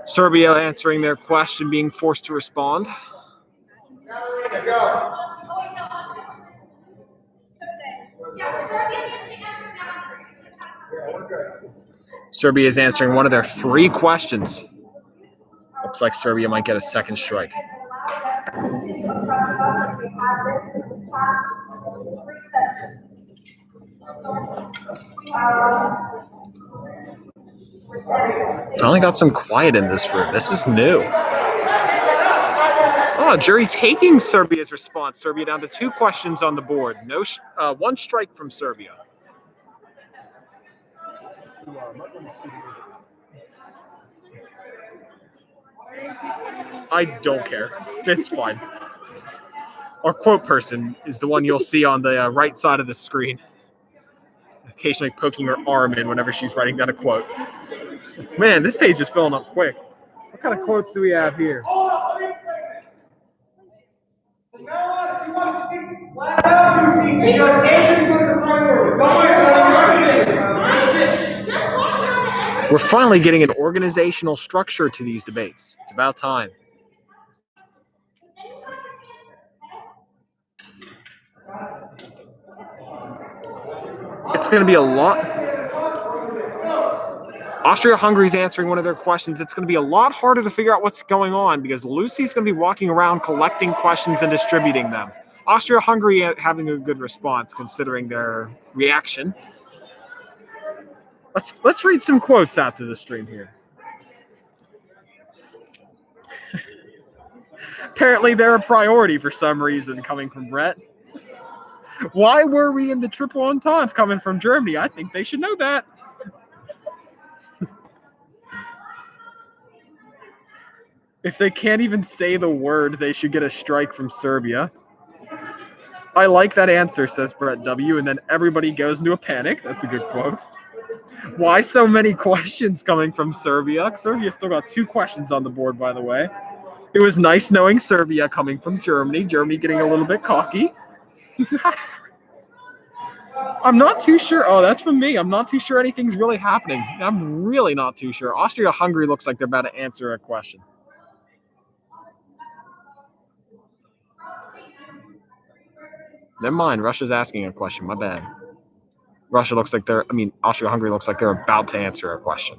Serbia answering their question, being forced to respond. Serbia is answering one of their 3 questions. Looks like Serbia might get a second strike. Finally got some quiet in this room. This is new. Oh, jury taking Serbia's response. Serbia down to 2 questions on the board. No, 1 strike from Serbia. I don't care. It's fine. Our quote person is the one you'll see on the right side of the screen. Occasionally poking her arm in whenever she's writing down a quote. Man, this page is filling up quick. What kind of quotes do we have here? We're finally getting an organizational structure to these debates. It's about time. It's going to be a lot. Austria-Hungary's answering one of their questions. It's going to be a lot harder to figure out what's going on because Lucy's going to be walking around collecting questions and distributing them. Austria-Hungary having a good response considering their reaction. Let's read some quotes out to the stream here. Apparently they're a priority for some reason coming from Brett. Why were we in the triple entente coming from Germany? I think they should know that. If they can't even say the word, they should get a strike from Serbia. I like that answer, says Brett W. And then everybody goes into a panic. That's a good quote. Why so many questions coming from Serbia? Serbia still got 2 questions on the board, by the way. It was nice knowing Serbia coming from Germany. Germany getting a little bit cocky. I'm not too sure. Oh, that's from me. I'm not too sure anything's really happening. I'm really not too sure. Austria-Hungary looks like they're about to answer a question. Never mind. Russia's asking a question. My bad. Austria-Hungary looks like they're about to answer a question.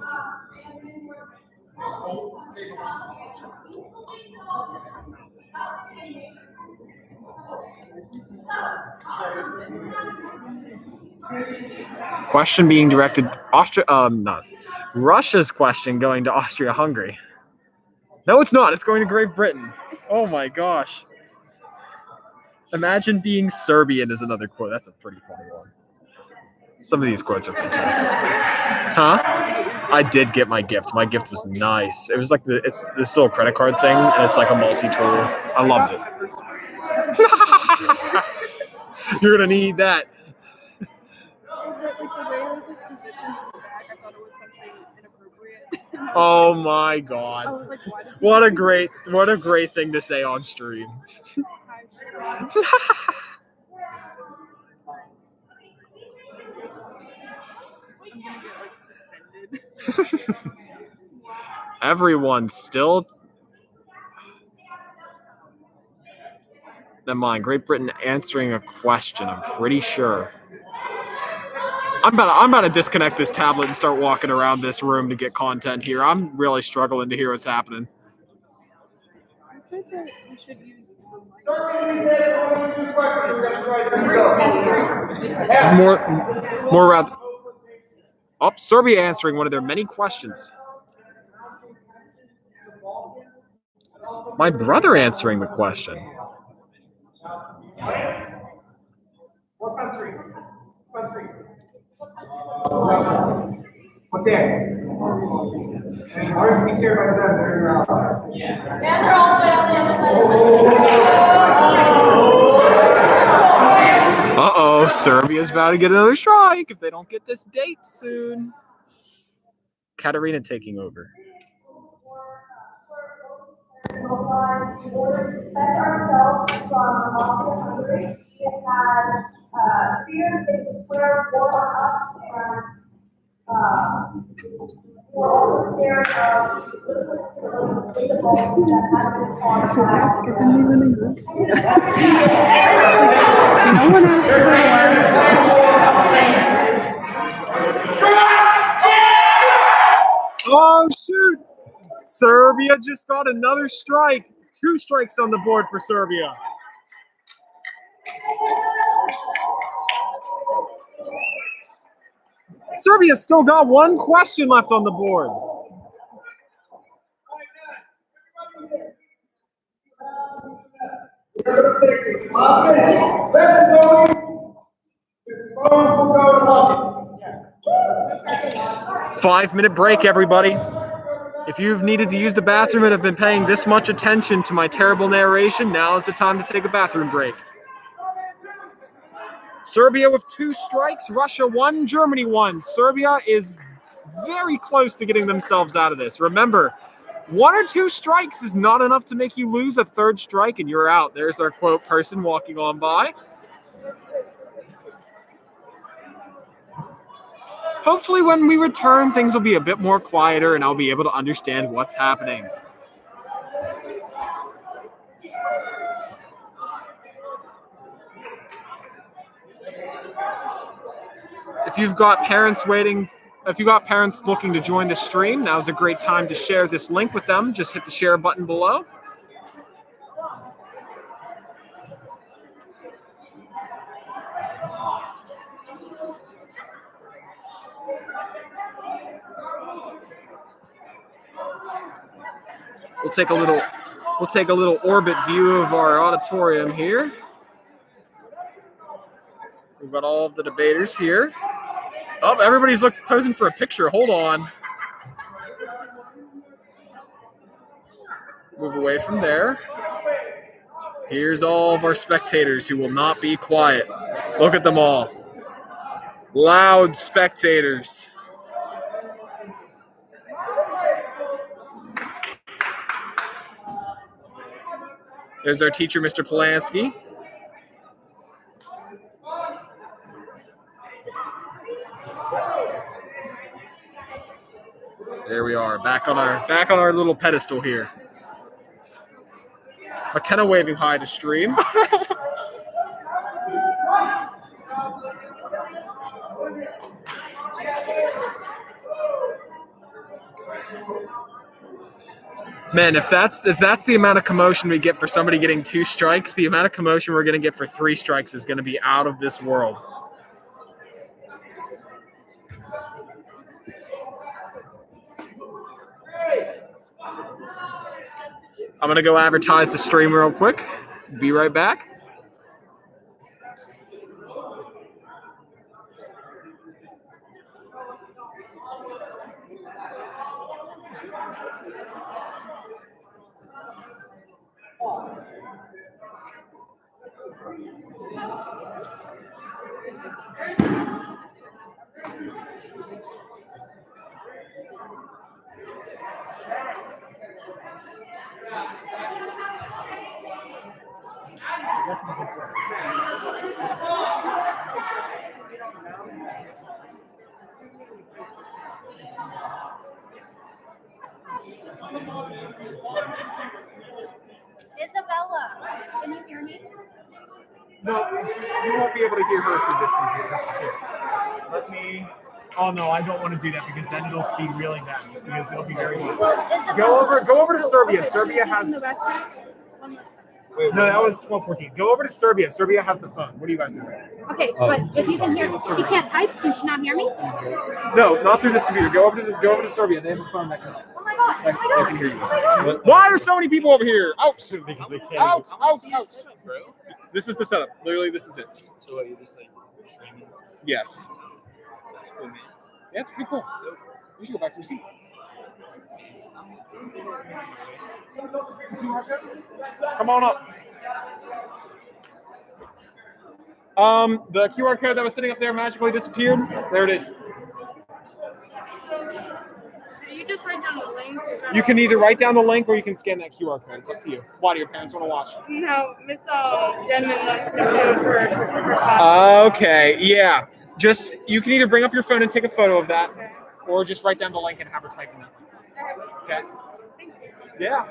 Question being directed Russia's question going to Austria-Hungary. No, it's not. It's going to Great Britain. Oh my gosh. Imagine being Serbian is another quote. That's a pretty funny one. Some of these quotes are fantastic. Huh? I did get my gift. My gift was nice. It was like it's this little credit card thing, and it's like a multi-tool. I loved it. You're gonna need that. Like the way it was like positioned in the back, I thought it was something inappropriate. Oh my I god! was like, why did you What a do great this? thing to say on stream. I'm gonna get like suspended. Everyone's still. Never mind. Great Britain answering a question. I'm pretty sure. I'm about to disconnect this tablet and start walking around this room to get content here. I'm really struggling to hear what's happening. I said that we should use More around. Oh, Serbia answering one of their many questions. My brother answering the question. What country? What day? And why are we scared of them? They're And they're all the way on the other side. Uh-oh, Serbia's about to get another strike if they don't get this date soon. Katarina taking over. In order to defend ourselves from Austria-Hungary, we had feared they declared war on us, and we're also scared of the Balkans that had been caused by. ask it didn't even exist. No one asked for the last. Oh, shoot! Serbia just got another strike. 2 strikes on the board for Serbia. Serbia's still got 1 question left on the board. Five-minute break, everybody. If you've needed to use the bathroom and have been paying this much attention to my terrible narration, now is the time to take a bathroom break. Serbia with 2 strikes, Russia 1, Germany 1. Serbia is very close to getting themselves out of this. Remember, 1 or 2 strikes is not enough to make you lose a 3rd strike and you're out. There's our quote person walking on by. Hopefully when we return, things will be a bit more quieter and I'll be able to understand what's happening. If you've got parents looking to join the stream, now's a great time to share this link with them. Just hit the share button below. We'll take a little orbit view of our auditorium here. We've got all of the debaters here. Oh, everybody's posing for a picture. Hold on. Move away from there. Here's all of our spectators who will not be quiet. Look at them all. Loud spectators. There's our teacher, Mr. Polanski. There we are, back on our little pedestal here. McKenna waving hi to stream. Man, if that's the amount of commotion we get for somebody getting 2 strikes, the amount of commotion we're going to get for 3 strikes is going to be out of this world. I'm going to go advertise the stream real quick. Be right back. Isabella, can you hear me? No, you won't be able to hear her through this computer. Here. Let me. Oh no, I don't want to do that because then it'll be really bad. Because it'll be very loud. Well, Isabella. Go over to Serbia. Okay, Serbia she's using has. the restroom? One more Wait, no, that was 12:14. Go over to Serbia. Serbia has the phone. What are you guys doing? Okay, but if you can hear, she can't type. Can she not hear me? No, not through this computer. Go over to Serbia. They have a phone that can. Oh my god! Like, Oh my god! they can hear you. Oh my god! Why are so many people over here? Out! Because they can't. Out! Out! Out! Bro. This is the setup. Literally, this is it. So you just like streaming. Yes. That's cool, man. Yeah, it's pretty cool. You should go back to your seat. Come on up. The QR code that was sitting up there magically disappeared. There it is. So you just write down the link? You can either write down the link or you can scan that QR code. It's up to you. Why do your parents want to watch? No, Miss Denman likes the code for her class. Okay, yeah. Just you can either bring up your phone and take a photo of that, or just write down the link and have her type in that link. Okay. Yeah.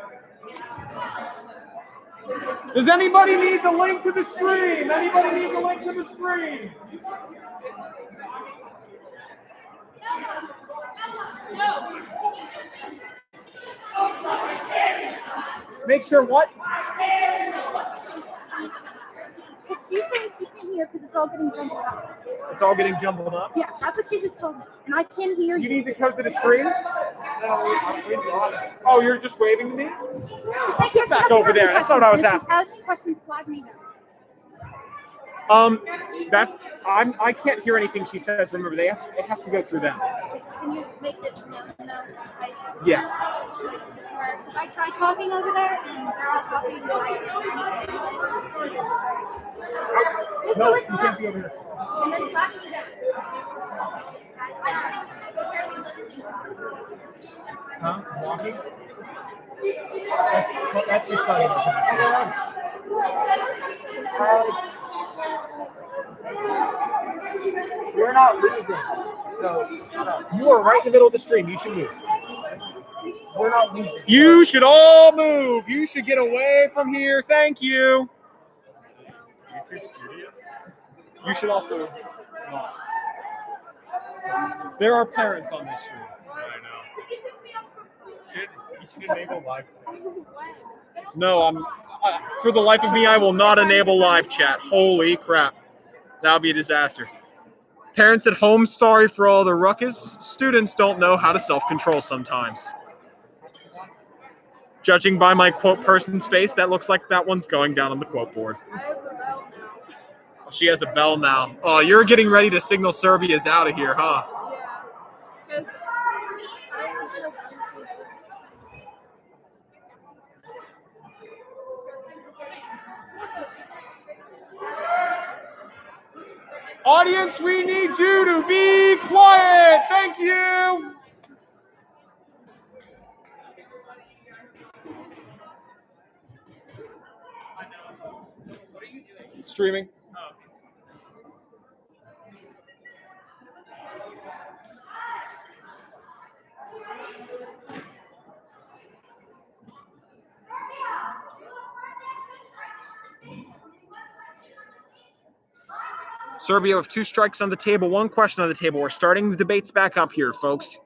Does anybody need the link to the stream? Anybody need the link to the stream? Make sure what? Because she's saying she can't hear because it's all getting jumbled up. It's all getting jumbled up. Yeah, that's what she just told me. And I can hear You you. need the code to the stream? Oh, you're just waving to me? Get back over there. That's not what I was asking. If she has any questions, flag me down. I can't hear anything she says. Remember, it has to go through them. Can you make it known though to type? Yeah. Because I tried talking over there and they're all talking and I can't hear anything. No, you can't be over here. And then flag me down. I'm not necessarily listening. Huh? Walking? That's your son. We're not losing. So you are right in the middle of the stream. You should move. We're not losing. You should all move. You should get away from here. Thank you. You should also not. There are parents on this stream. I know. You should enable live. No, for the life of me, I will not enable live chat. Holy crap. That'll be a disaster. Parents at home, sorry for all the ruckus. Students don't know how to self-control sometimes. Judging by my quote person's face, that looks like that one's going down on the quote board. I have a bell now. She has a bell now. Oh, you're getting ready to signal Serbia's out of here, huh? Yeah. Because I have to. Audience, we need you to be quiet. Thank you. Streaming. Serbia with 2 strikes on the table, 1 question on the table. We're starting the debates back up here, folks.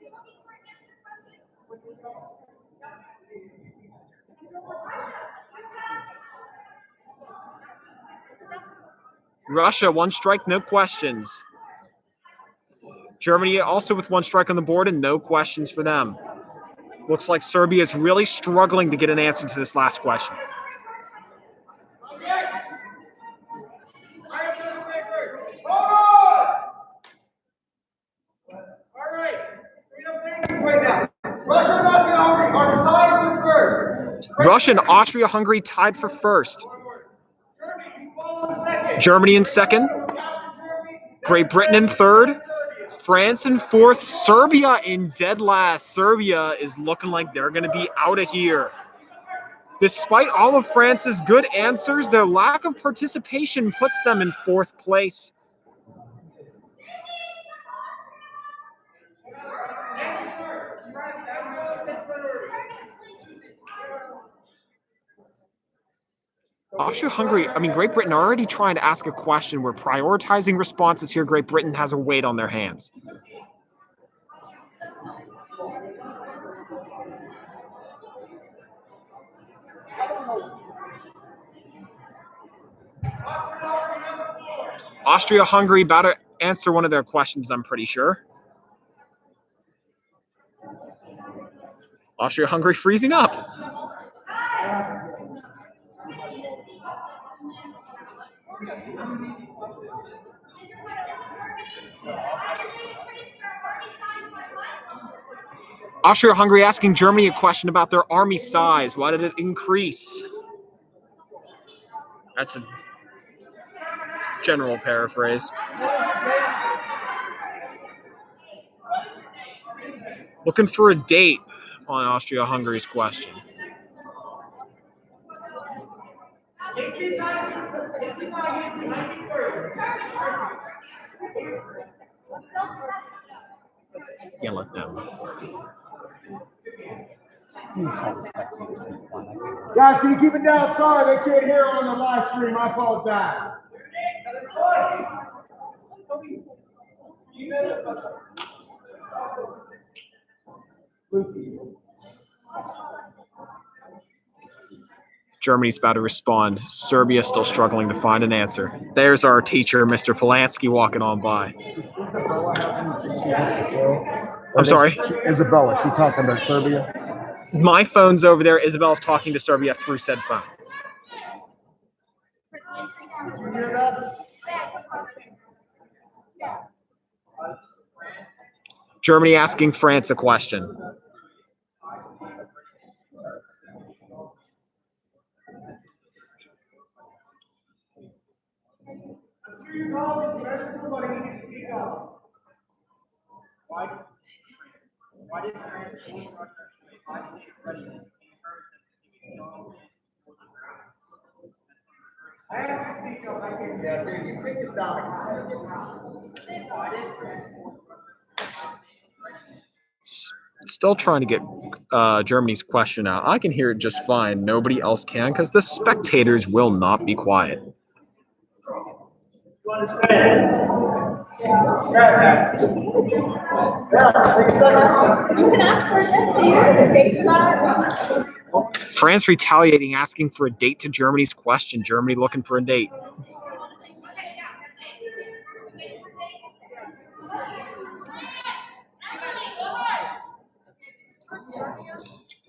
Russia, 1 strike, no questions. Germany also with 1 strike on the board and no questions for them. Looks like Serbia is really struggling to get an answer to this last question. Russia and Austria-Hungary tied for first. Germany in second. Great Britain in third. France in fourth. Serbia in dead last. Serbia is looking like they're going to be out of here. Despite all of France's good answers, their lack of participation puts them in fourth place. Great Britain are already trying to ask a question. We're prioritizing responses here. Great Britain has a weight on their hands. Austria-Hungary about to answer one of their questions, I'm pretty sure. Austria-Hungary freezing up. Austria-Hungary asking Germany a question about their army size. Why did it increase? That's a general paraphrase. Looking for a date on Austria-Hungary's question. Can't let them. Guys, can you keep it down? Sorry, they can't hear on the live stream. I apologize. Germany's about to respond. Serbia still struggling to find an answer. There's our teacher, Mr. Polanski, walking on by. I'm sorry? Isabella, she talking about Serbia? My phone's over there. Isabella's talking to Serbia through said phone. Germany asking France a question. Why did France change Russia ready? I have to speak up. I can't get it. You take this down. Still trying to get Germany's question out. I can hear it just fine. Nobody else can because the spectators will not be quiet. You understand? You can ask for a date. France retaliating, asking for a date to Germany's question. Germany looking for a date.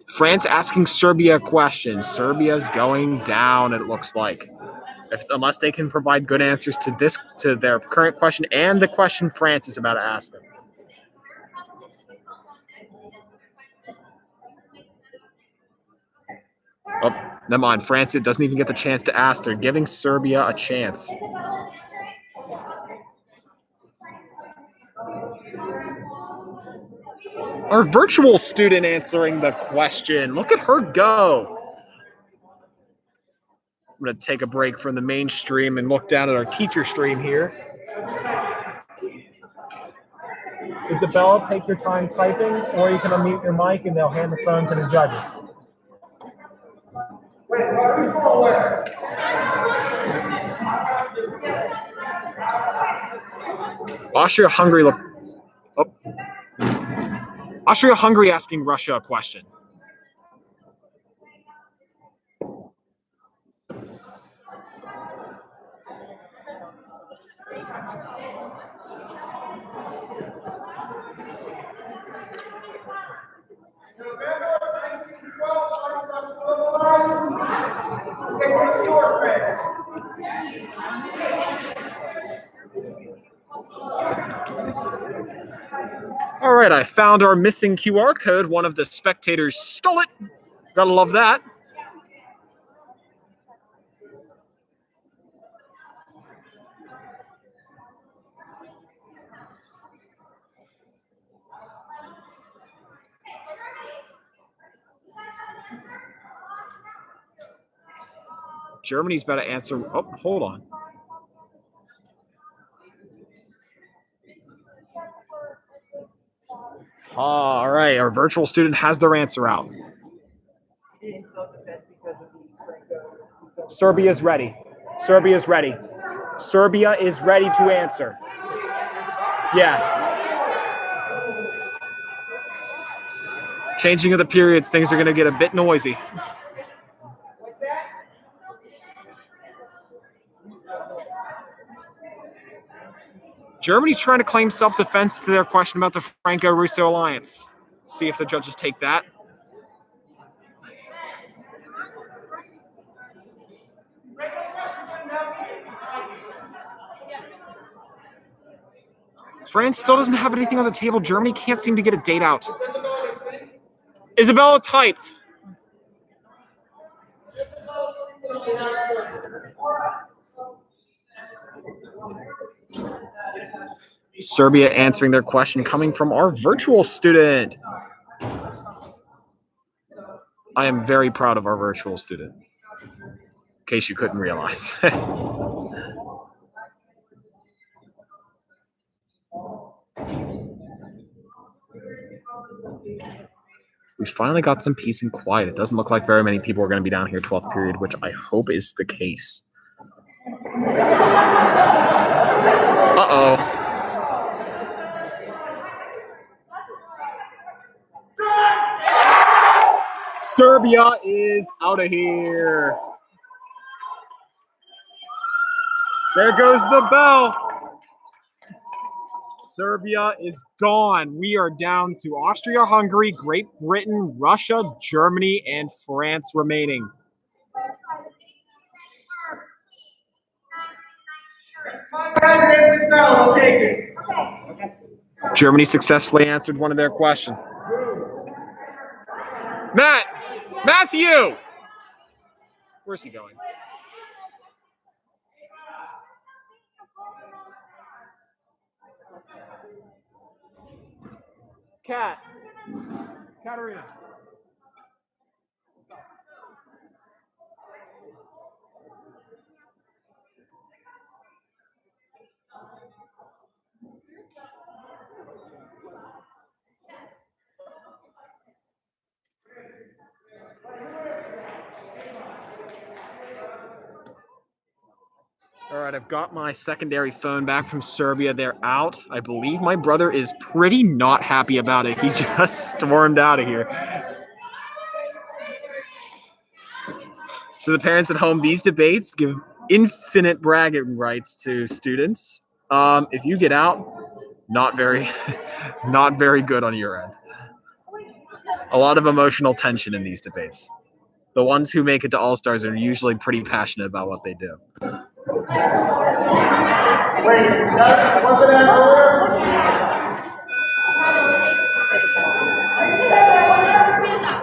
France asking Serbia a question. Serbia's going down, it looks like. Unless they can provide good answers to their current question and the question France is about to ask them. Oh, never mind. France, it doesn't even get the chance to ask. They're giving Serbia a chance. Our virtual student answering the question. Look at her go. I'm going to take a break from the main stream and look down at our teacher stream here. Isabella, take your time typing, or you can unmute your mic and they'll hand the phone to the judges. Austria-Hungary look. Oh. Austria-Hungary asking Russia a question. All right, I found our missing QR code. One of the spectators stole it. Gotta love that. Germany's about to answer. Oh, hold on. All right, our virtual student has their answer out. Serbia's ready. Serbia's ready. Serbia is ready to answer. Yes. Changing of the periods, things are going to get a bit noisy. Germany's trying to claim self-defense to their question about the Franco-Russo alliance. See if the judges take that. France still doesn't have anything on the table. Germany can't seem to get a date out. Isabella typed. Serbia answering their question coming from our virtual student. I am very proud of our virtual student, in case you couldn't realize. We finally got some peace and quiet. It doesn't look like very many people are going to be down here 12th period, which I hope is the case. Uh-oh. Serbia is out of here. There goes the bell. Serbia is gone. We are down to Austria, Hungary, Great Britain, Russia, Germany, and France remaining. I'll take it. Germany successfully answered one of their questions. Matthew! Where's he going? Katarina. All right, I've got my secondary phone back from Serbia. They're out. I believe my brother is pretty not happy about it. He just stormed out of here. So the parents at home, these debates give infinite bragging rights to students. If you get out, not very good on your end. A lot of emotional tension in these debates. The ones who make it to All-Stars are usually pretty passionate about what they do.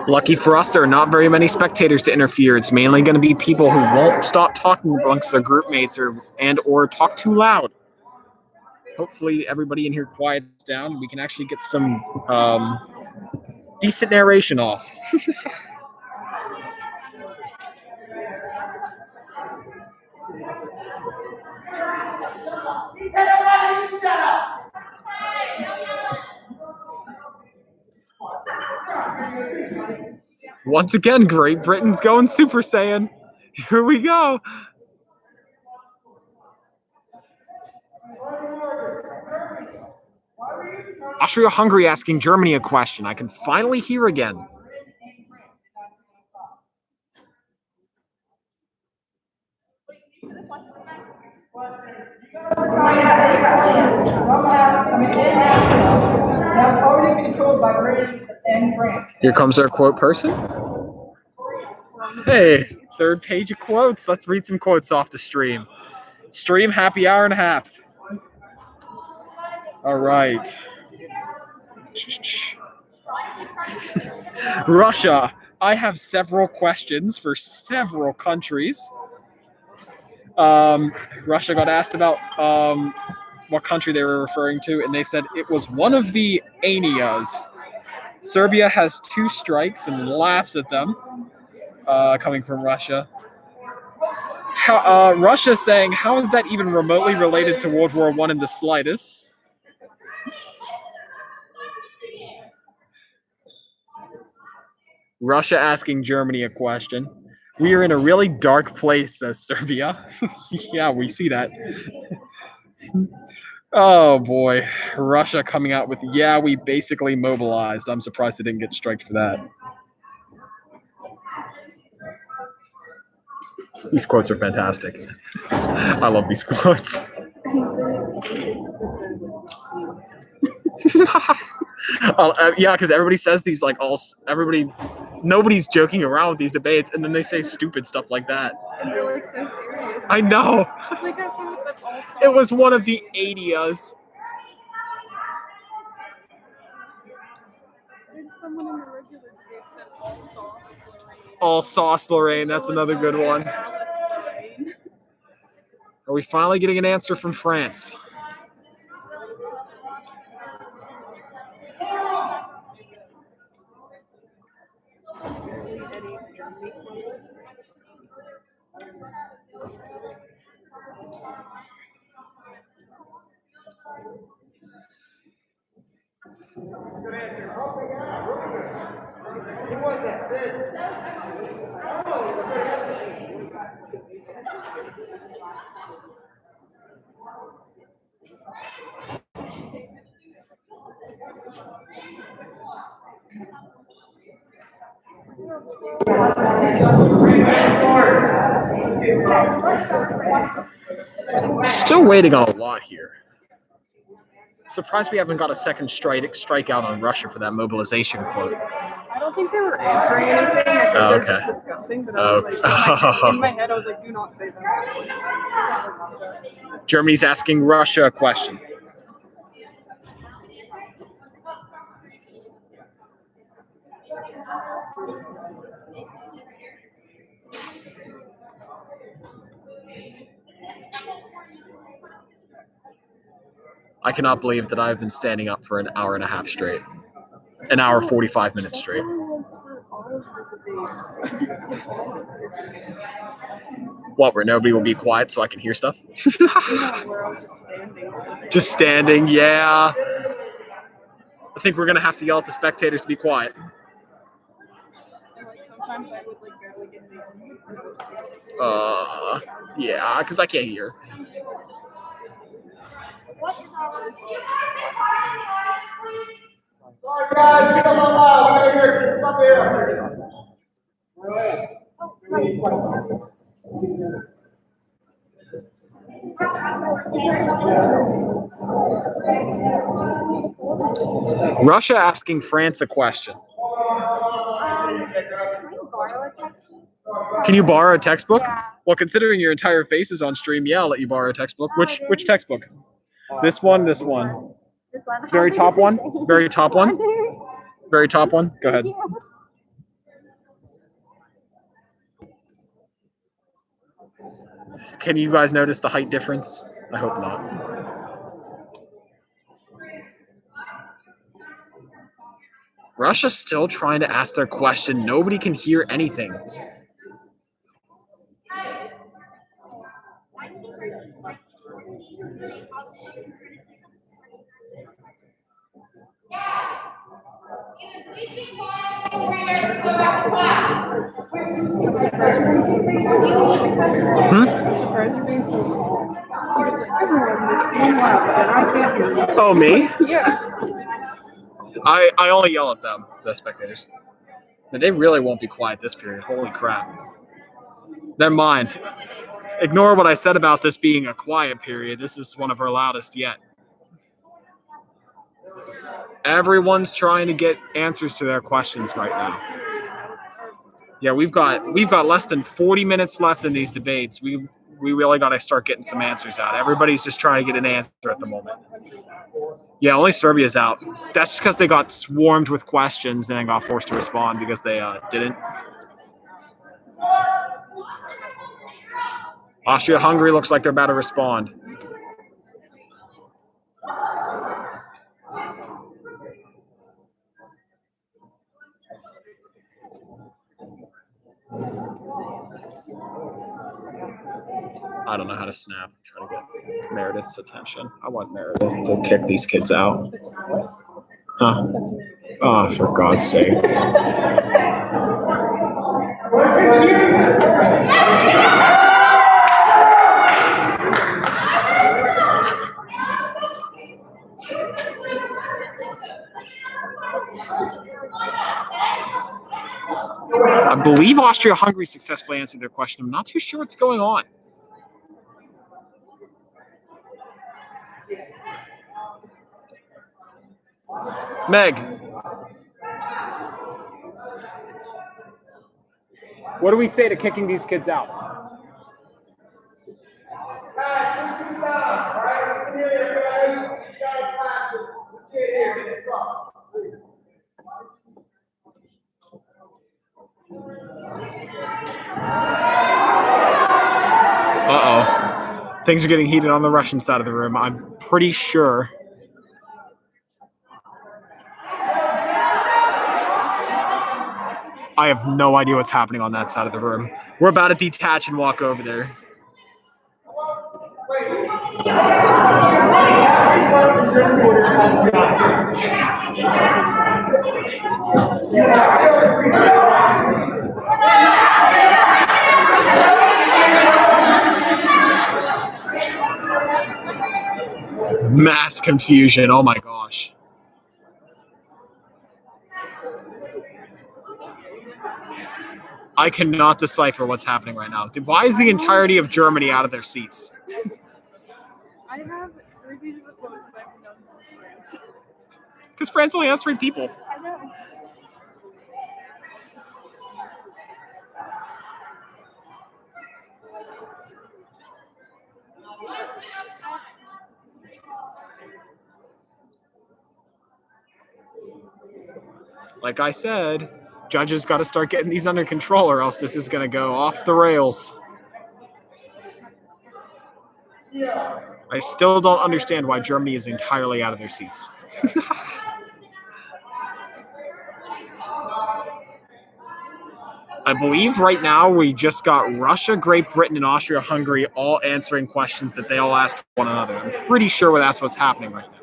Lucky for us, there are not very many spectators to interfere. It's mainly going to be people who won't stop talking amongst their group mates or talk too loud. Hopefully everybody in here quiets down and we can actually get some decent narration off. Once again, Great Britain's going Super Saiyan. Here we go. Austria-Hungary asking Germany a question. I can finally hear again. Here comes our quote person. Hey, third page of quotes. Let's read some quotes off the stream. Stream happy hour and a half. All right. Russia. I have several questions for several countries. Russia got asked about what country they were referring to, and they said it was one of the Anias. Serbia has 2 strikes and laughs at them, coming from Russia. Russia saying, how is that even remotely related to World War I in the slightest? Russia asking Germany a question. We are in a really dark place, says Serbia. Yeah, we see that. Oh boy, Russia coming out with, yeah, we basically mobilized. I'm surprised they didn't get striked for that. These quotes are fantastic. I love these quotes. Yeah, because everybody says these like nobody's joking around with these debates, and then they say stupid stuff like that. And they're like so serious. I know. Like I said, it's like all songs. It was one of the 80s. And someone in the regular debate said all sauce Lorraine. All sauce Lorraine. That's another good one. Are we finally getting an answer from France? Still waiting on a lot here. Surprised we haven't got a second strikeout on Russia for that mobilization quote. I don't think they were answering anything. I think they were just discussing. But I was like, in my head, I was like, do not say that. Germany's asking Russia a question. I cannot believe that I've been standing up for an hour and a half straight. An hour, 45 minutes straight. What, where nobody will be quiet so I can hear stuff? Just standing, yeah. I think we're going to have to yell at the spectators to be quiet. Yeah, because I can't hear. Sorry guys, get a little loud. We gotta hear it. Up here. Russia asking France a question. Can you borrow a textbook? Yeah. Well, considering your entire face is on stream, yeah, I'll let you borrow a textbook. Which textbook? This one, this one. This one. Very top one? Very top one? Very top one? Go ahead. Can you guys notice the height difference? I hope not. Russia's still trying to ask their question. Nobody can hear anything. I'm surprised you're being so calm. I'm just like, everyone is being loud, and I can't hear you. Oh, me? Yeah. I only yell at them, the spectators. And they really won't be quiet this period. Holy crap. Never mind. Ignore what I said about this being a quiet period. This is one of our loudest yet. Everyone's trying to get answers to their questions right now. Yeah, we've got less than 40 minutes left in these debates. We really got to start getting some answers out. Everybody's just trying to get an answer at the moment. Yeah, only Serbia's out. That's just because they got swarmed with questions and then got forced to respond because they didn't. Austria-Hungary looks like they're about to respond. I don't know how to snap. I'm trying to get Meredith's attention. I want Meredith to kick these kids out. Huh? Oh, for God's sake. I believe Austria-Hungary successfully answered their question. I'm not too sure what's going on. Meg, what do we say to kicking these kids out? Uh-oh. Things are getting heated on the Russian side of the room. I'm pretty sure. I have no idea what's happening on that side of the room. We're about to detach and walk over there. Mass confusion. Oh my gosh. I cannot decipher what's happening right now. Why is the entirety of Germany out of their seats? I have 3 pages of quotes if I'm done with France. Because France only has 3 people. I know. Like I said, judges got to start getting these under control or else this is going to go off the rails. I still don't understand why Germany is entirely out of their seats. I believe right now we just got Russia, Great Britain, and Austria-Hungary all answering questions that they all asked one another. I'm pretty sure that's what's happening right now.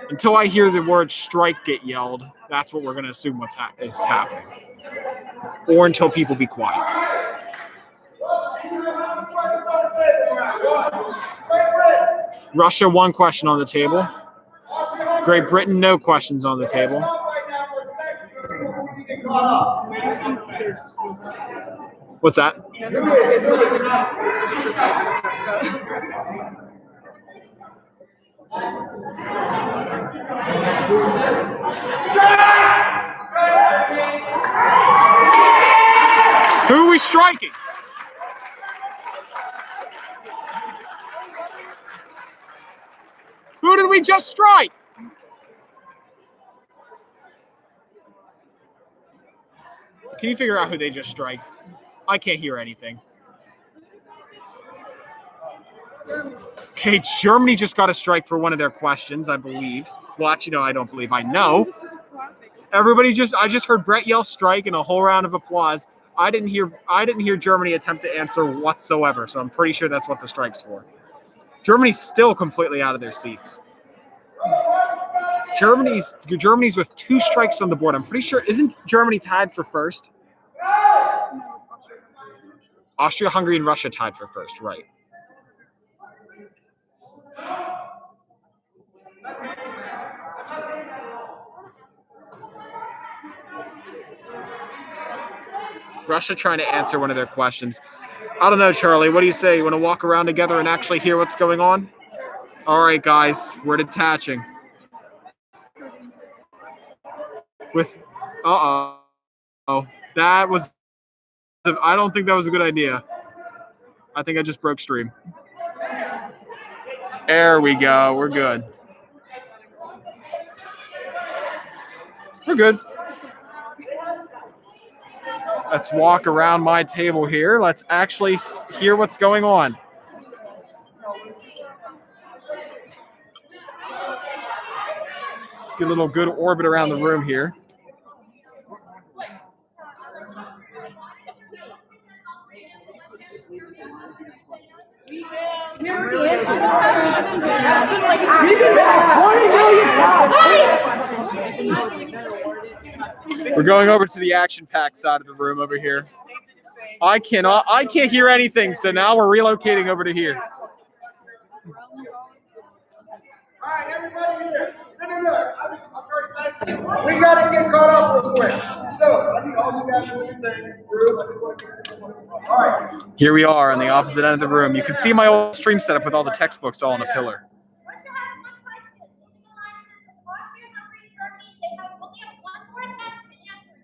Until I hear the word strike get yelled, that's what we're going to assume is happening. Or until people be quiet. Russia, 1 question on the table. Great Britain, no questions on the table. What's that? Who are we striking? Who did we just strike? Can you figure out who they just striked? I can't hear anything. Okay, Germany just got a strike for one of their questions, I believe. Well, actually, no, I don't believe. I know. I just heard Brett yell strike and a whole round of applause. I didn't hear Germany attempt to answer whatsoever, so I'm pretty sure that's what the strike's for. Germany's still completely out of their seats. Germany's with 2 strikes on the board. I'm pretty sure, isn't Germany tied for first? Austria, Hungary, and Russia tied for first, right? Russia trying to answer one of their questions. I don't know, Charlie. What do you say? You want to walk around together and actually hear what's going on? All right, guys. We're detaching. That was... I don't think that was a good idea. I think I just broke stream. There we go. We're good. We're good. Let's walk around my table here. Let's actually hear what's going on. Let's get a little good orbit around the room here. We're going over to the action-packed side of the room over here. I can't hear anything, so now we're relocating over to here. All right, everybody here. No. We got to get caught up real quick. So, I need all you guys to do anything. All right. Here we are on the opposite end of the room. You can see my old stream setup with all the textbooks all on a pillar.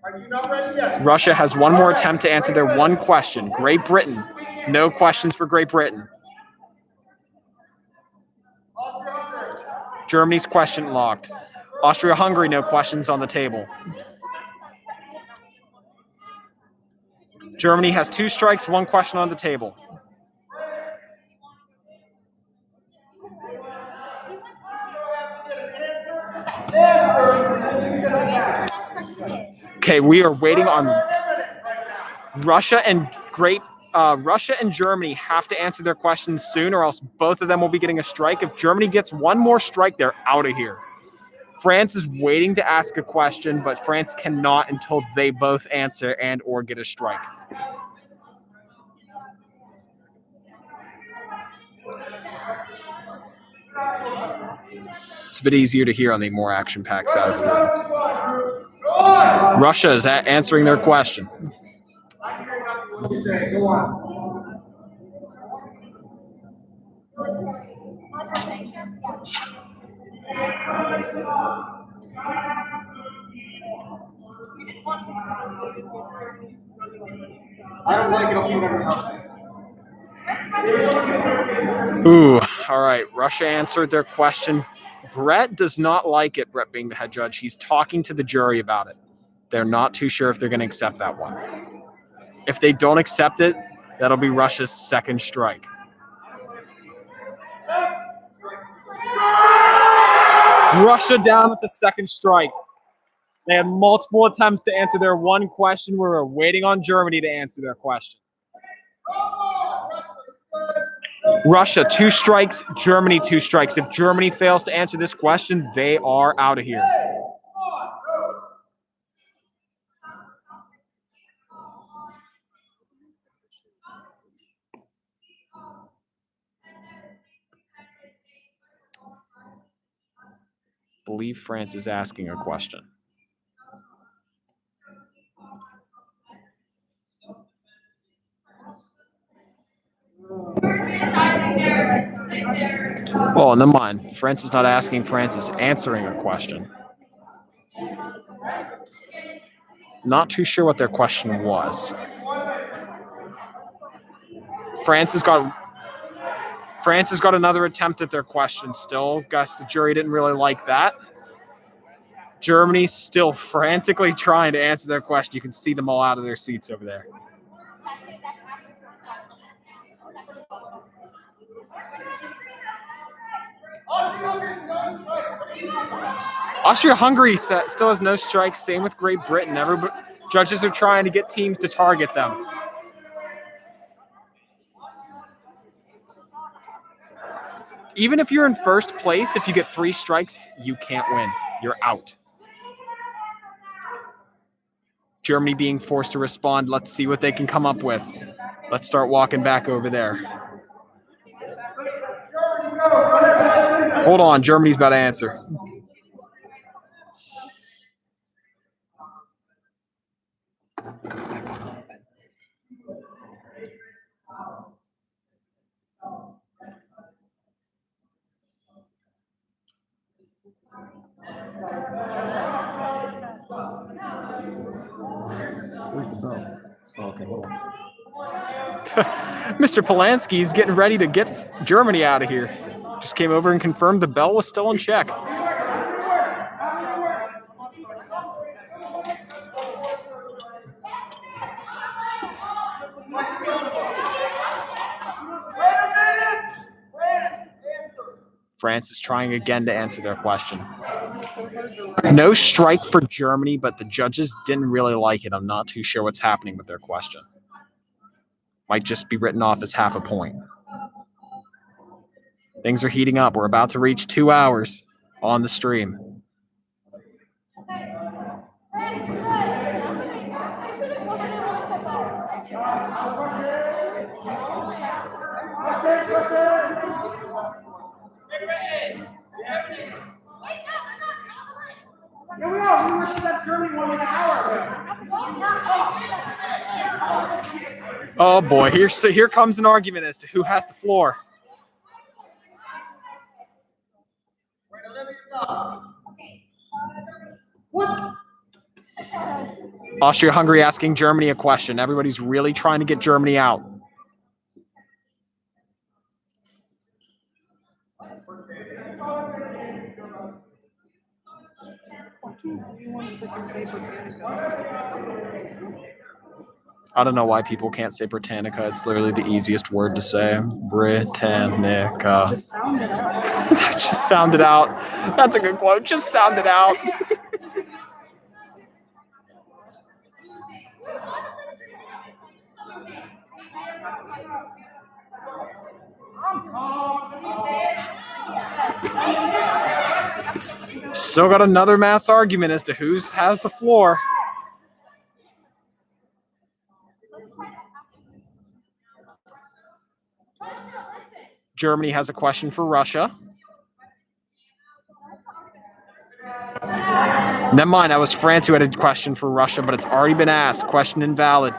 Are you not ready yet? Russia has one more attempt to answer their one question. Great Britain, no questions for Great Britain. Germany's question locked. Austria-Hungary, no questions on the table. Germany has 2 strikes, 1 question on the table. Okay, we are waiting on Russia and Germany have to answer their questions soon, or else both of them will be getting a strike. If Germany gets one more strike, they're out of here. France is waiting to ask a question, but France cannot until they both answer and or get a strike. It's a bit easier to hear on the more action-packed side of the room. Russia is answering their question. Go on. I don't like it. I'll see what everyone else thinks. Ooh, all right. Russia answered their question. Brett does not like it, Brett being the head judge. He's talking to the jury about it. They're not too sure if they're going to accept that one. If they don't accept it, that'll be Russia's second strike. Russia down with the second strike. They had multiple attempts to answer their one question. We were waiting on Germany to answer their question. Russia, 2 strikes. Germany, 2 strikes. If Germany fails to answer this question, they are out of here. I believe France is asking a question. Oh, never mind. France is not asking, France is answering a question. Not too sure what their question was. France has got another attempt at their question still. Guess the jury didn't really like that. Germany's still frantically trying to answer their question. You can see them all out of their seats over there. Austria-Hungary still has no strikes. Same with Great Britain. Judges are trying to get teams to target them. Even if you're in first place, if you get 3 strikes, you can't win. You're out. Germany being forced to respond. Let's see what they can come up with. Let's start walking back over there. Hold on, Germany's about to answer. Where's the bell? Oh, okay, hold on. Mr. Polanski is getting ready to get Germany out of here. Just came over and confirmed the bell was still in check. France is trying again to answer their question. No strike for Germany, but the judges didn't really like it. I'm not too sure what's happening with their question. Might just be written off as half a point. Things are heating up. We're about to reach 2 hours on the stream. Here we go. We were that Germany one like an hour ago. Oh boy, here comes an argument as to who has the floor. What? Austria-Hungary asking Germany a question. Everybody's really trying to get Germany out. I don't know why people can't say Britannica. It's literally the easiest word to say. Britannica. Just sound it out. Just sound it out. That's a good quote. Just sound it out. Still got another mass argument as to who has the floor. Germany has a question for Russia. Never mind, that was France who had a question for Russia, but it's already been asked. Question invalid.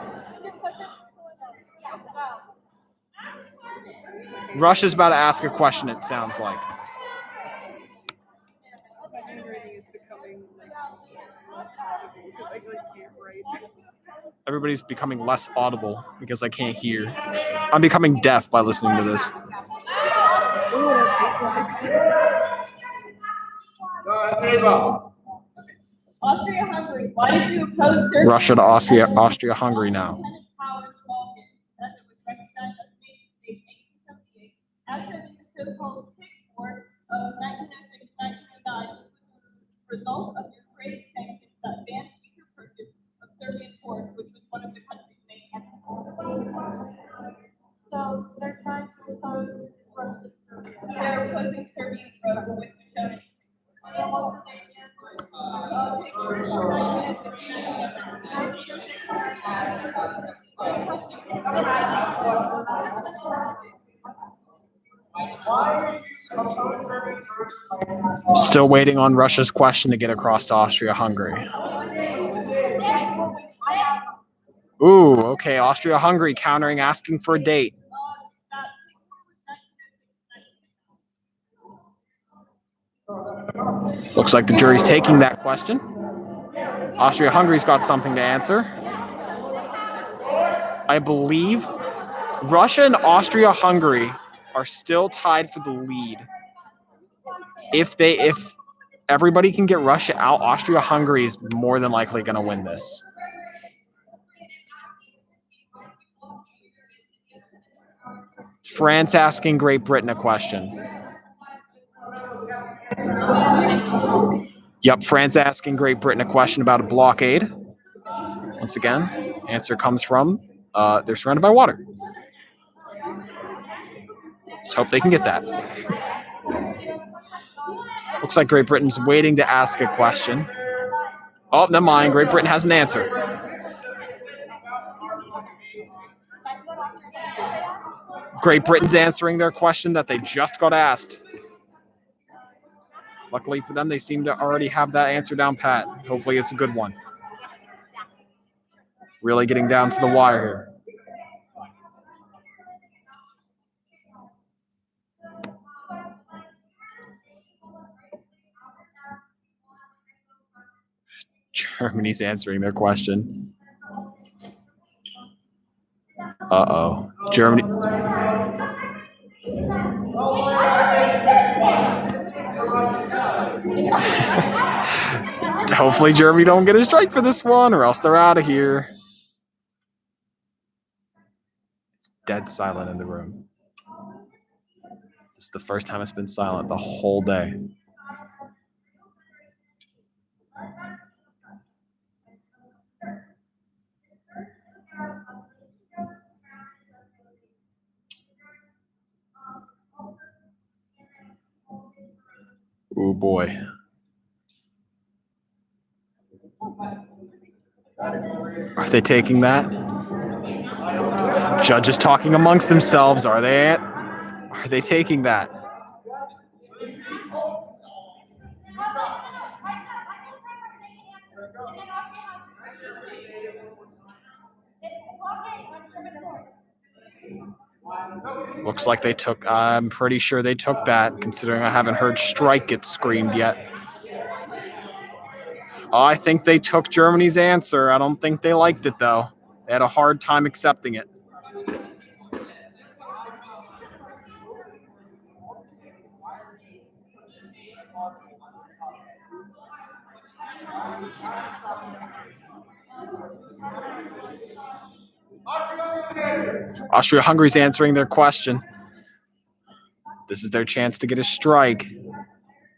Russia's about to ask a question, it sounds like. My handwriting is becoming less legible because I can't write. Everybody's becoming less audible because I can't hear. I'm becoming deaf by listening to this. Austria-Hungary, why did you oppose Serbia? Russia to Austria-Hungary now. After the so-called Pick War of 1906-1909, result of your trade sanctions that banned future purchase of Serbian pork, which was one of the country's main exports. So they're trying to oppose Russian Serbia. They're opposing Serbian growth, which was shown. Still waiting on Russia's question to get across to Austria-Hungary. Ooh, okay, Austria-Hungary countering, asking for a date. Looks like the jury's taking that question. Austria-Hungary's got something to answer. I believe Russia and Austria-Hungary are still tied for the lead. If everybody can get Russia out, Austria-Hungary is more than likely going to win this. France asking Great Britain a question. Yep, France asking Great Britain a question about a blockade. Once again, answer comes from they're surrounded by water. Let's hope they can get that. Looks like Great Britain's waiting to ask a question. Oh, never mind. Great Britain has an answer. Great Britain's answering their question that they just got asked. Luckily for them, they seem to already have that answer down pat. Hopefully it's a good one. Really getting down to the wire here. Germany's answering their question. Uh-oh. Germany. Hopefully Germany don't get a strike for this one, or else they're out of here. It's dead silent in the room. This is the first time it's been silent the whole day. Oh boy. Are they taking that? Judges talking amongst themselves. Are they taking that? Looks like they took, I'm pretty sure they took that, considering I haven't heard strike get screamed yet. Oh, I think they took Germany's answer. I don't think they liked it, though. They had a hard time accepting it. Austria-Hungary's answering their question. This is their chance to get a strike.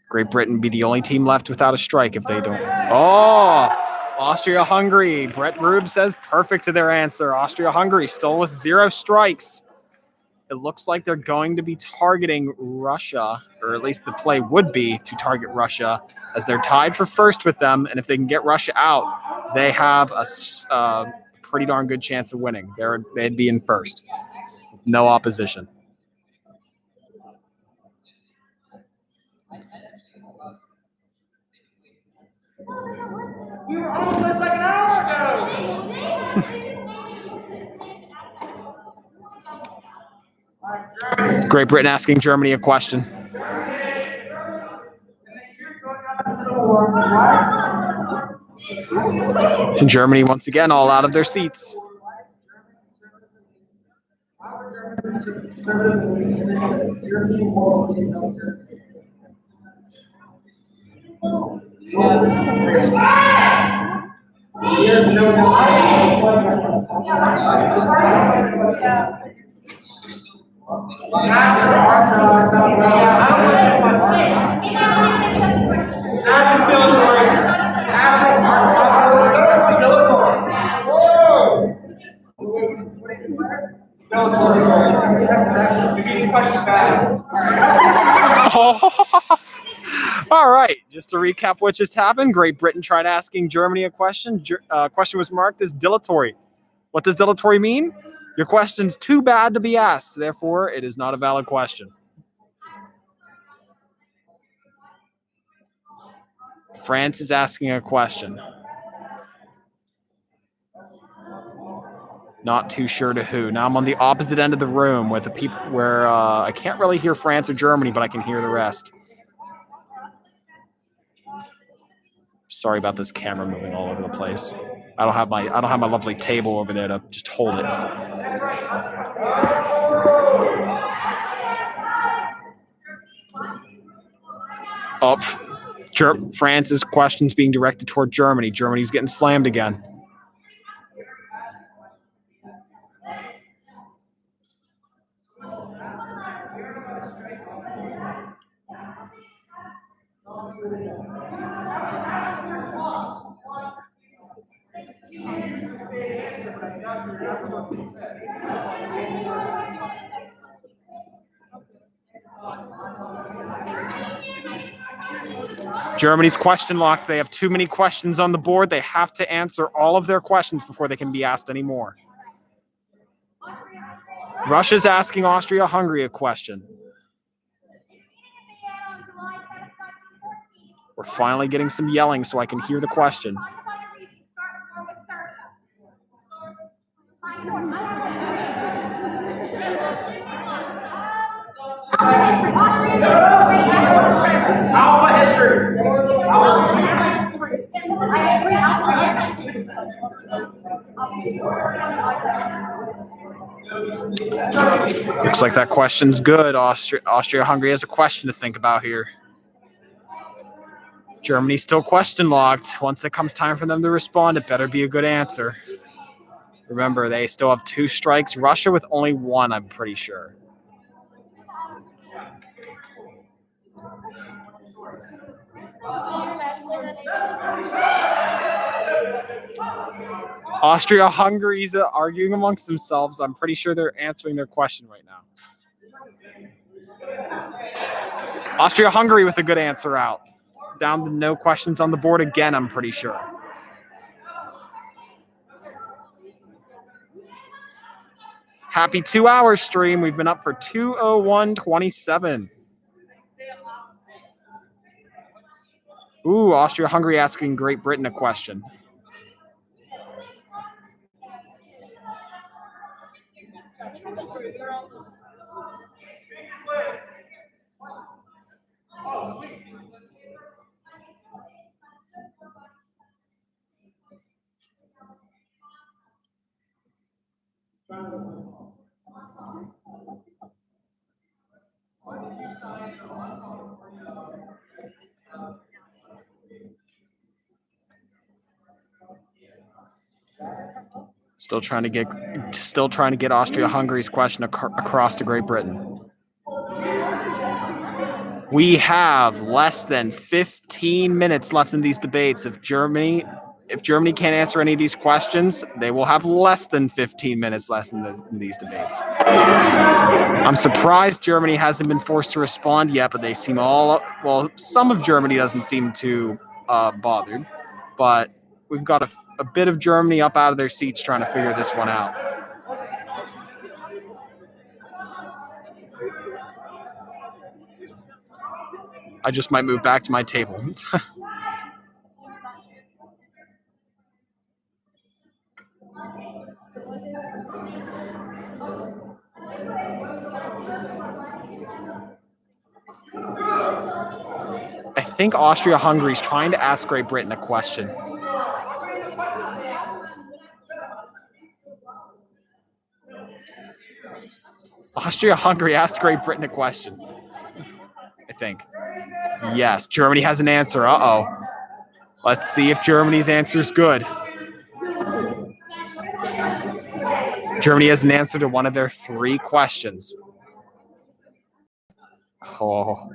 Great Britain be the only team left without a strike if they don't. Oh, Austria-Hungary. Brett Rube says perfect to their answer. Austria-Hungary still with 0 strikes. It looks like they're going to be targeting Russia, or at least the play would be to target Russia, as they're tied for first with them. And if they can get Russia out, they have a pretty darn good chance of winning. They'd be in first with no opposition. We were on this like an hour ago. Great Britain asking Germany a question. And Germany, once again, all out of their seats. All right, just to recap what just happened, Great Britain tried asking Germany a question. Question was marked as dilatory. What does dilatory mean? Your question's too bad to be asked, therefore it is not a valid question. France is asking a question. Not too sure to who. Now I'm on the opposite end of the room with the people where I can't really hear France or Germany, but I can hear the rest. Sorry about this camera moving all over the place. I don't have my lovely table over there to just hold it. Oh, France's questions being directed toward Germany. Germany's getting slammed again. Germany's question locked. They have too many questions on the board. They have to answer all of their questions before they can be asked any more. Russia's asking Austria-Hungary a question. We're finally getting some yelling so I can hear the question. Alpha history. Looks like that question's good. Austria-Hungary has a question to think about here. Germany's still question locked. Once it comes time for them to respond, it better be a good answer. Remember, they still have 2 strikes. Russia with only 1, I'm pretty sure. Austria-Hungary's arguing amongst themselves. I'm pretty sure they're answering their question right now. Austria-Hungary with a good answer out. Down to no questions on the board again, I'm pretty sure. Happy 2 hours stream. We've been up for 2:01:27. Ooh, Austria-Hungary asking Great Britain a question. Still trying to get Austria-Hungary's question across to Great Britain. We have less than 15 minutes left in these debates. If Germany can't answer any of these questions, they will have less than 15 minutes left in these debates. I'm surprised Germany hasn't been forced to respond yet, but they seem some of Germany doesn't seem too bothered, but we've got a bit of Germany up out of their seats trying to figure this one out. I just might move back to my table. I think Austria-Hungary is trying to ask Great Britain a question. Austria-Hungary asked Great Britain a question, I think. Yes, Germany has an answer. Uh-oh. Let's see if Germany's answer is good. Germany has an answer to one of their 3 questions. Oh.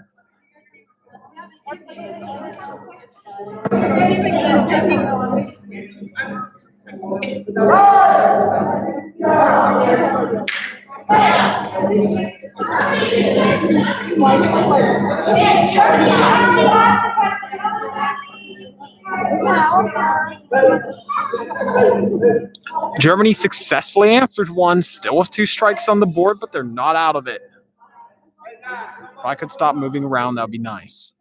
Germany successfully answered one, still with 2 strikes on the board, but they're not out of it. If I could stop moving around, that would be nice.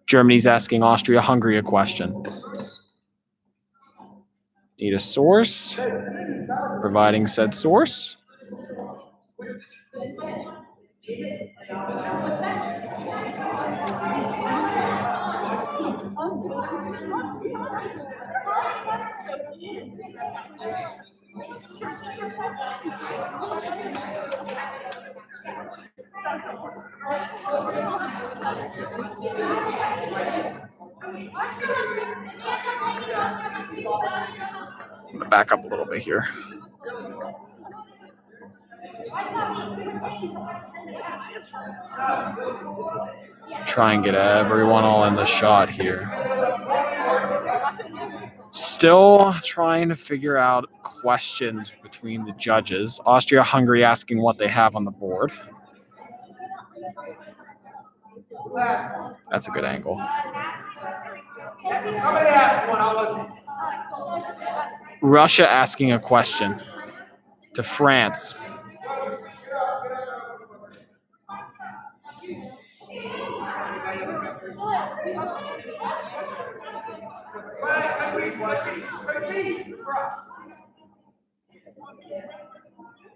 Germany's asking Austria-Hungary a question. Need a source. Providing said source. Back up a little bit here. Try and get everyone all in the shot here. Still trying to figure out questions between the judges. Austria-Hungary asking what they have on the board. That's a good angle. Somebody asked one, I'll listen. Russia asking a question to France.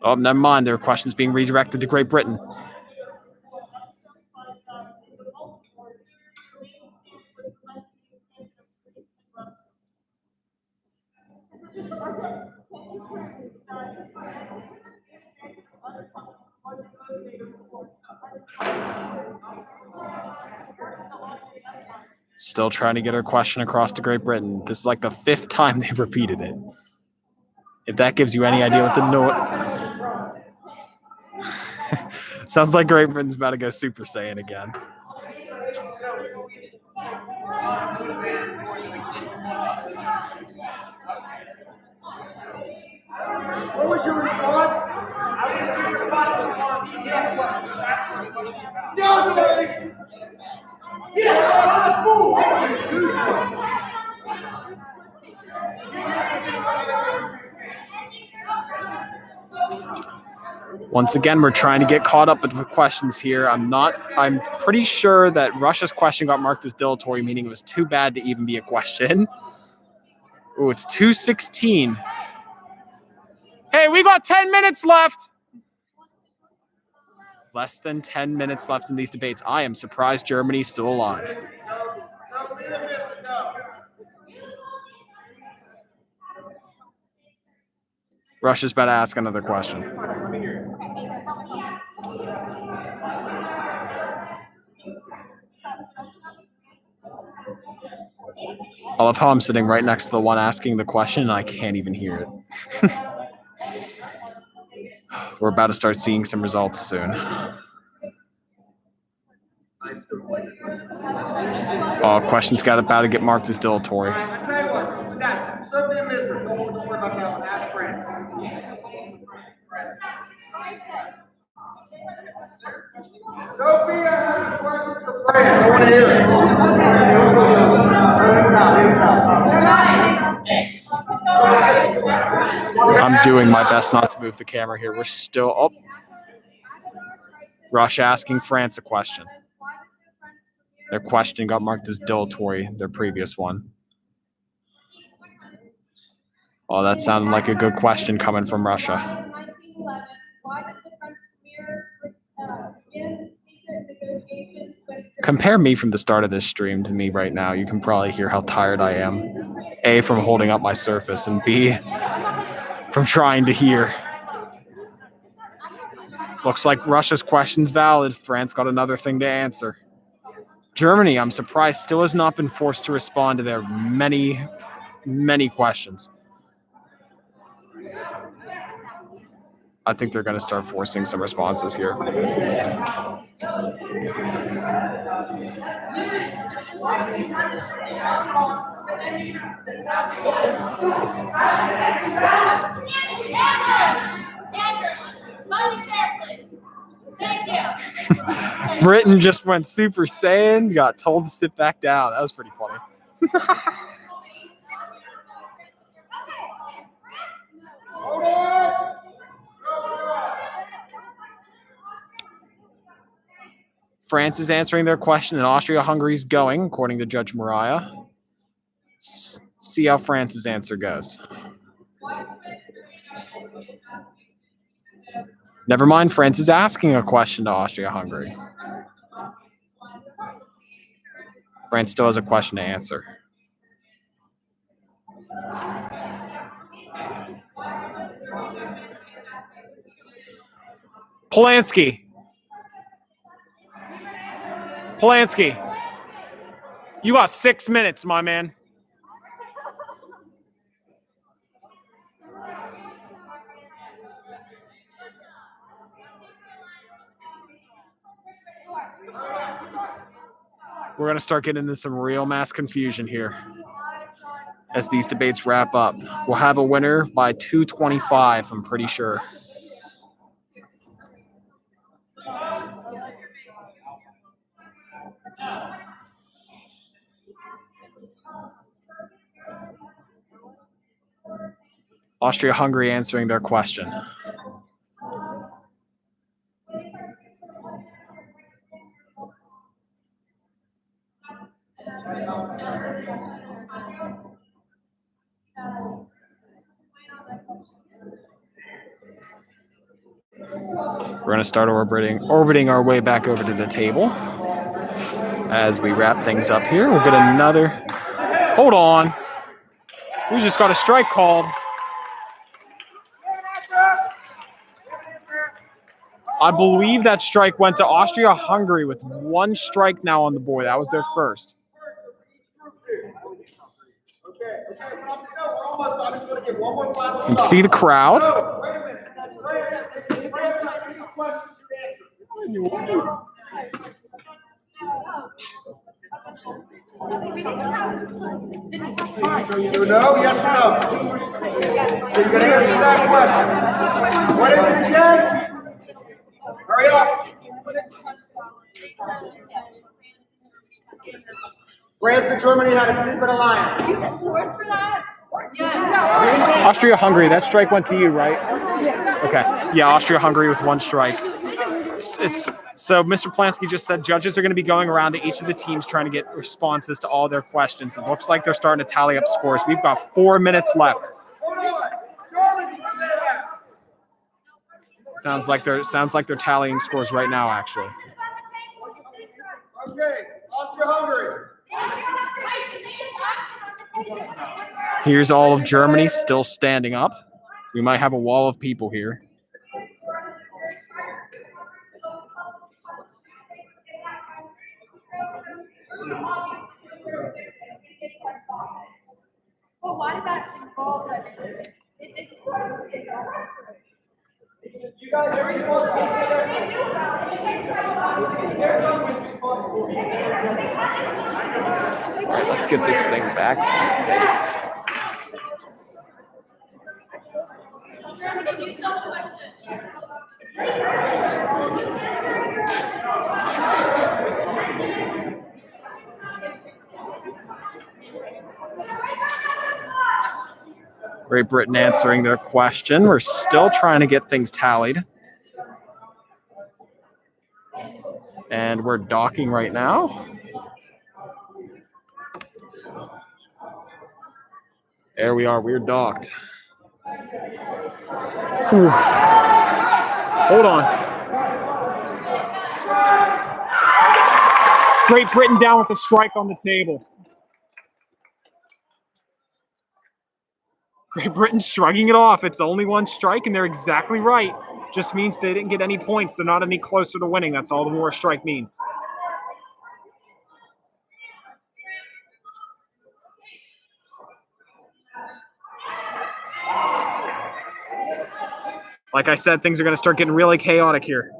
Oh, never mind. There are questions being redirected to Great Britain. Still trying to get her question across to Great Britain. This is like the 5th time they've repeated it. If that gives you any idea what the note... Sounds like Great Britain's about to go Super Saiyan again. What was your response? I didn't see your response. No, Tony! Yeah, fool! Once again, we're trying to get caught up with questions here. I'm pretty sure that Russia's question got marked as dilatory, meaning it was too bad to even be a question. Oh, it's 2:16. Hey, we got 10 minutes left. Less than 10 minutes left in these debates. I am surprised Germany's still alive. Russia's about to ask another question. I love how I'm sitting right next to the one asking the question and I can't even hear it. We're about to start seeing some results soon. Oh, questions got about to get marked as dilatory. I tell you what, guys, Sophie and Mister, don't worry about that one. Ask friends. Sophia has a question for France. I want to hear it. I'm doing my best not to move the camera here. We're still up. Russia asking France a question. Their question got marked as dilatory, their previous one. Oh, that sounded like a good question coming from Russia. Compare me from the start of this stream to me right now. You can probably hear how tired I am. A, from holding up my Surface, and B, from trying to hear. Looks like Russia's question's valid. France got another thing to answer. Germany, I'm surprised, still has not been forced to respond to their many, many questions. I think they're going to start forcing some responses here. Britain just went Super Saiyan, got told to sit back down. That was pretty funny. France is answering their question, and Austria-Hungary's going, according to Judge Mariah. See how France's answer goes. Never mind, France is asking a question to Austria-Hungary. France still has a question to answer. Polanski. You got 6 minutes, my man. We're going to start getting into some real mass confusion here as these debates wrap up. We'll have a winner by 2:25, I'm pretty sure. Austria-Hungary answering their question. We're going to start orbiting our way back over to the table. As we wrap things up here, we'll get another... Hold on. We just got a strike called. I believe that strike went to Austria-Hungary with one strike now on the board. That was their first. You can see the crowd. So no, yes or no? So you're gonna answer that question. What is it again? Hurry up. France and Germany had a sleep in a lion. Austria-Hungary, that strike went to you, right? Okay. Yeah, Austria-Hungary with one strike. So Mr. Plansky just said judges are going to be going around to each of the teams trying to get responses to all their questions. It looks like they're starting to tally up scores. We've got 4 minutes left. Hold on. Germany, where they at? Sounds like they're tallying scores right now, actually. Okay, Austria-Hungary. Here's all of Germany still standing up. We might have a wall of people here. Well, why did that involve You guys are responsible Let's get this thing back. Thanks. Great Britain answering their question. We're still trying to get things tallied. And we're docking right now. There we are. We're docked. Whew. Hold on. Great Britain down with a strike on the table. Great Britain shrugging it off. It's only one strike, and they're exactly right. Just means they didn't get any points. They're not any closer to winning. That's all the more a strike means. Like I said, things are going to start getting really chaotic here.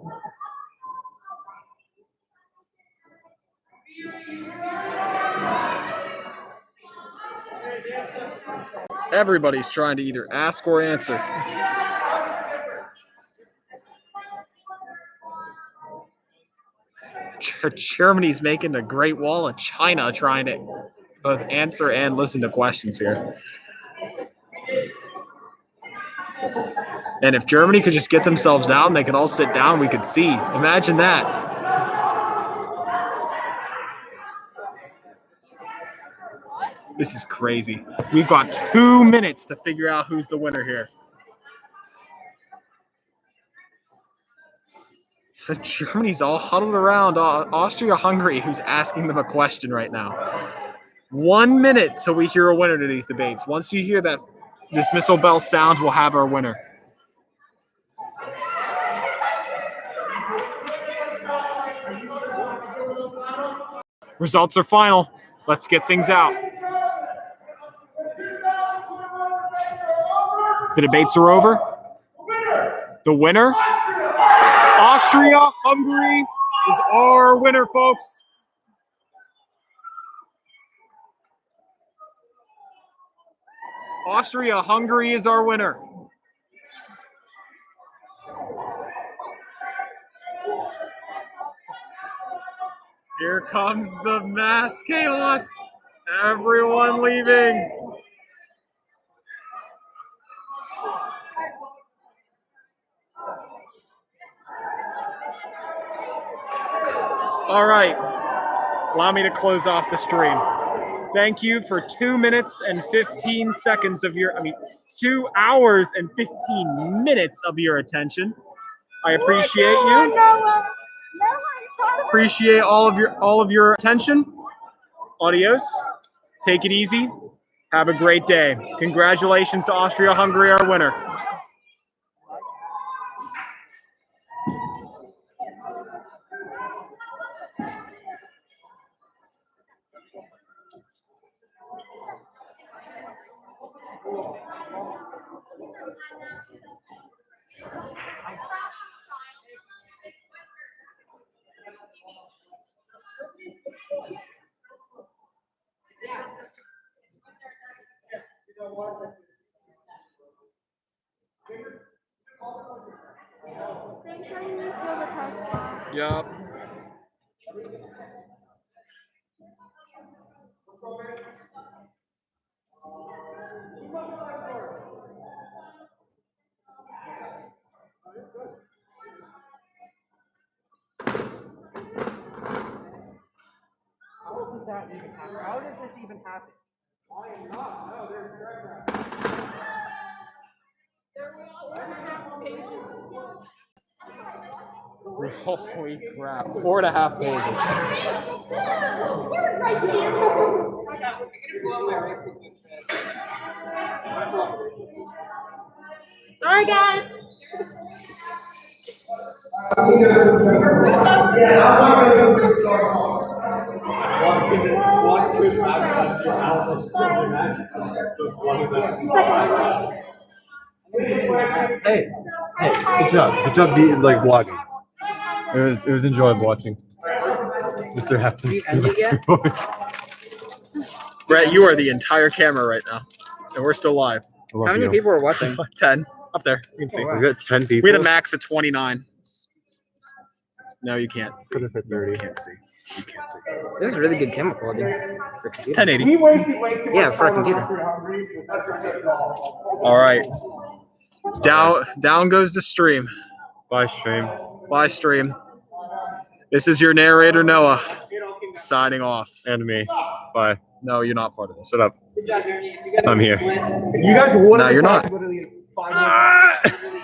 Everybody's trying to either ask or answer. Germany's making the Great Wall of China, trying to both answer and listen to questions here. And if Germany could just get themselves out and they could all sit down, we could see. Imagine that. This is crazy. We've got 2 minutes to figure out who's the winner here. Germany's all huddled around Austria-Hungary, who's asking them a question right now. 1 minute till we hear a winner to these debates. Once you hear that dismissal bell sound, we'll have our winner. Results are final. Let's get things out. The debates are over. The winner, Austria-Hungary, is our winner, folks. Austria-Hungary is our winner. Here comes the mass chaos. Everyone leaving. All right. Allow me to close off the stream. Thank you for 2 minutes and 15 seconds of 2 hours and 15 minutes of your attention. I appreciate you. Appreciate all of your attention. Adios. Take it easy. Have a great day. Congratulations to Austria-Hungary, our winner. Make sure you seal the text box. Yup. How does that even happen? How does this even happen? I am not. No, there's track. Holy crap. 4.5 pages. Sorry, guys. Hey, good job. Good job being like vlogging. It was enjoyable watching Mr. Happens. Brett, you are the entire camera right now. And we're still live. How many people are watching? 10. Up there. You can see. We got 10 people. We had a max of 29. No, you can't see. Could have hit 30. You can't see. You can't see. This is really good camera quality for a computer. 1080. We wasted way too much Yeah, for a time when computer. we were hungry. That's okay. All right. Down goes the stream. Bye, stream. Bye, stream. This is your narrator, Noah, signing off. And me. Bye. No, you're not part of this. Shut up. I'm here. You guys would No, you're not. literally 5 minutes.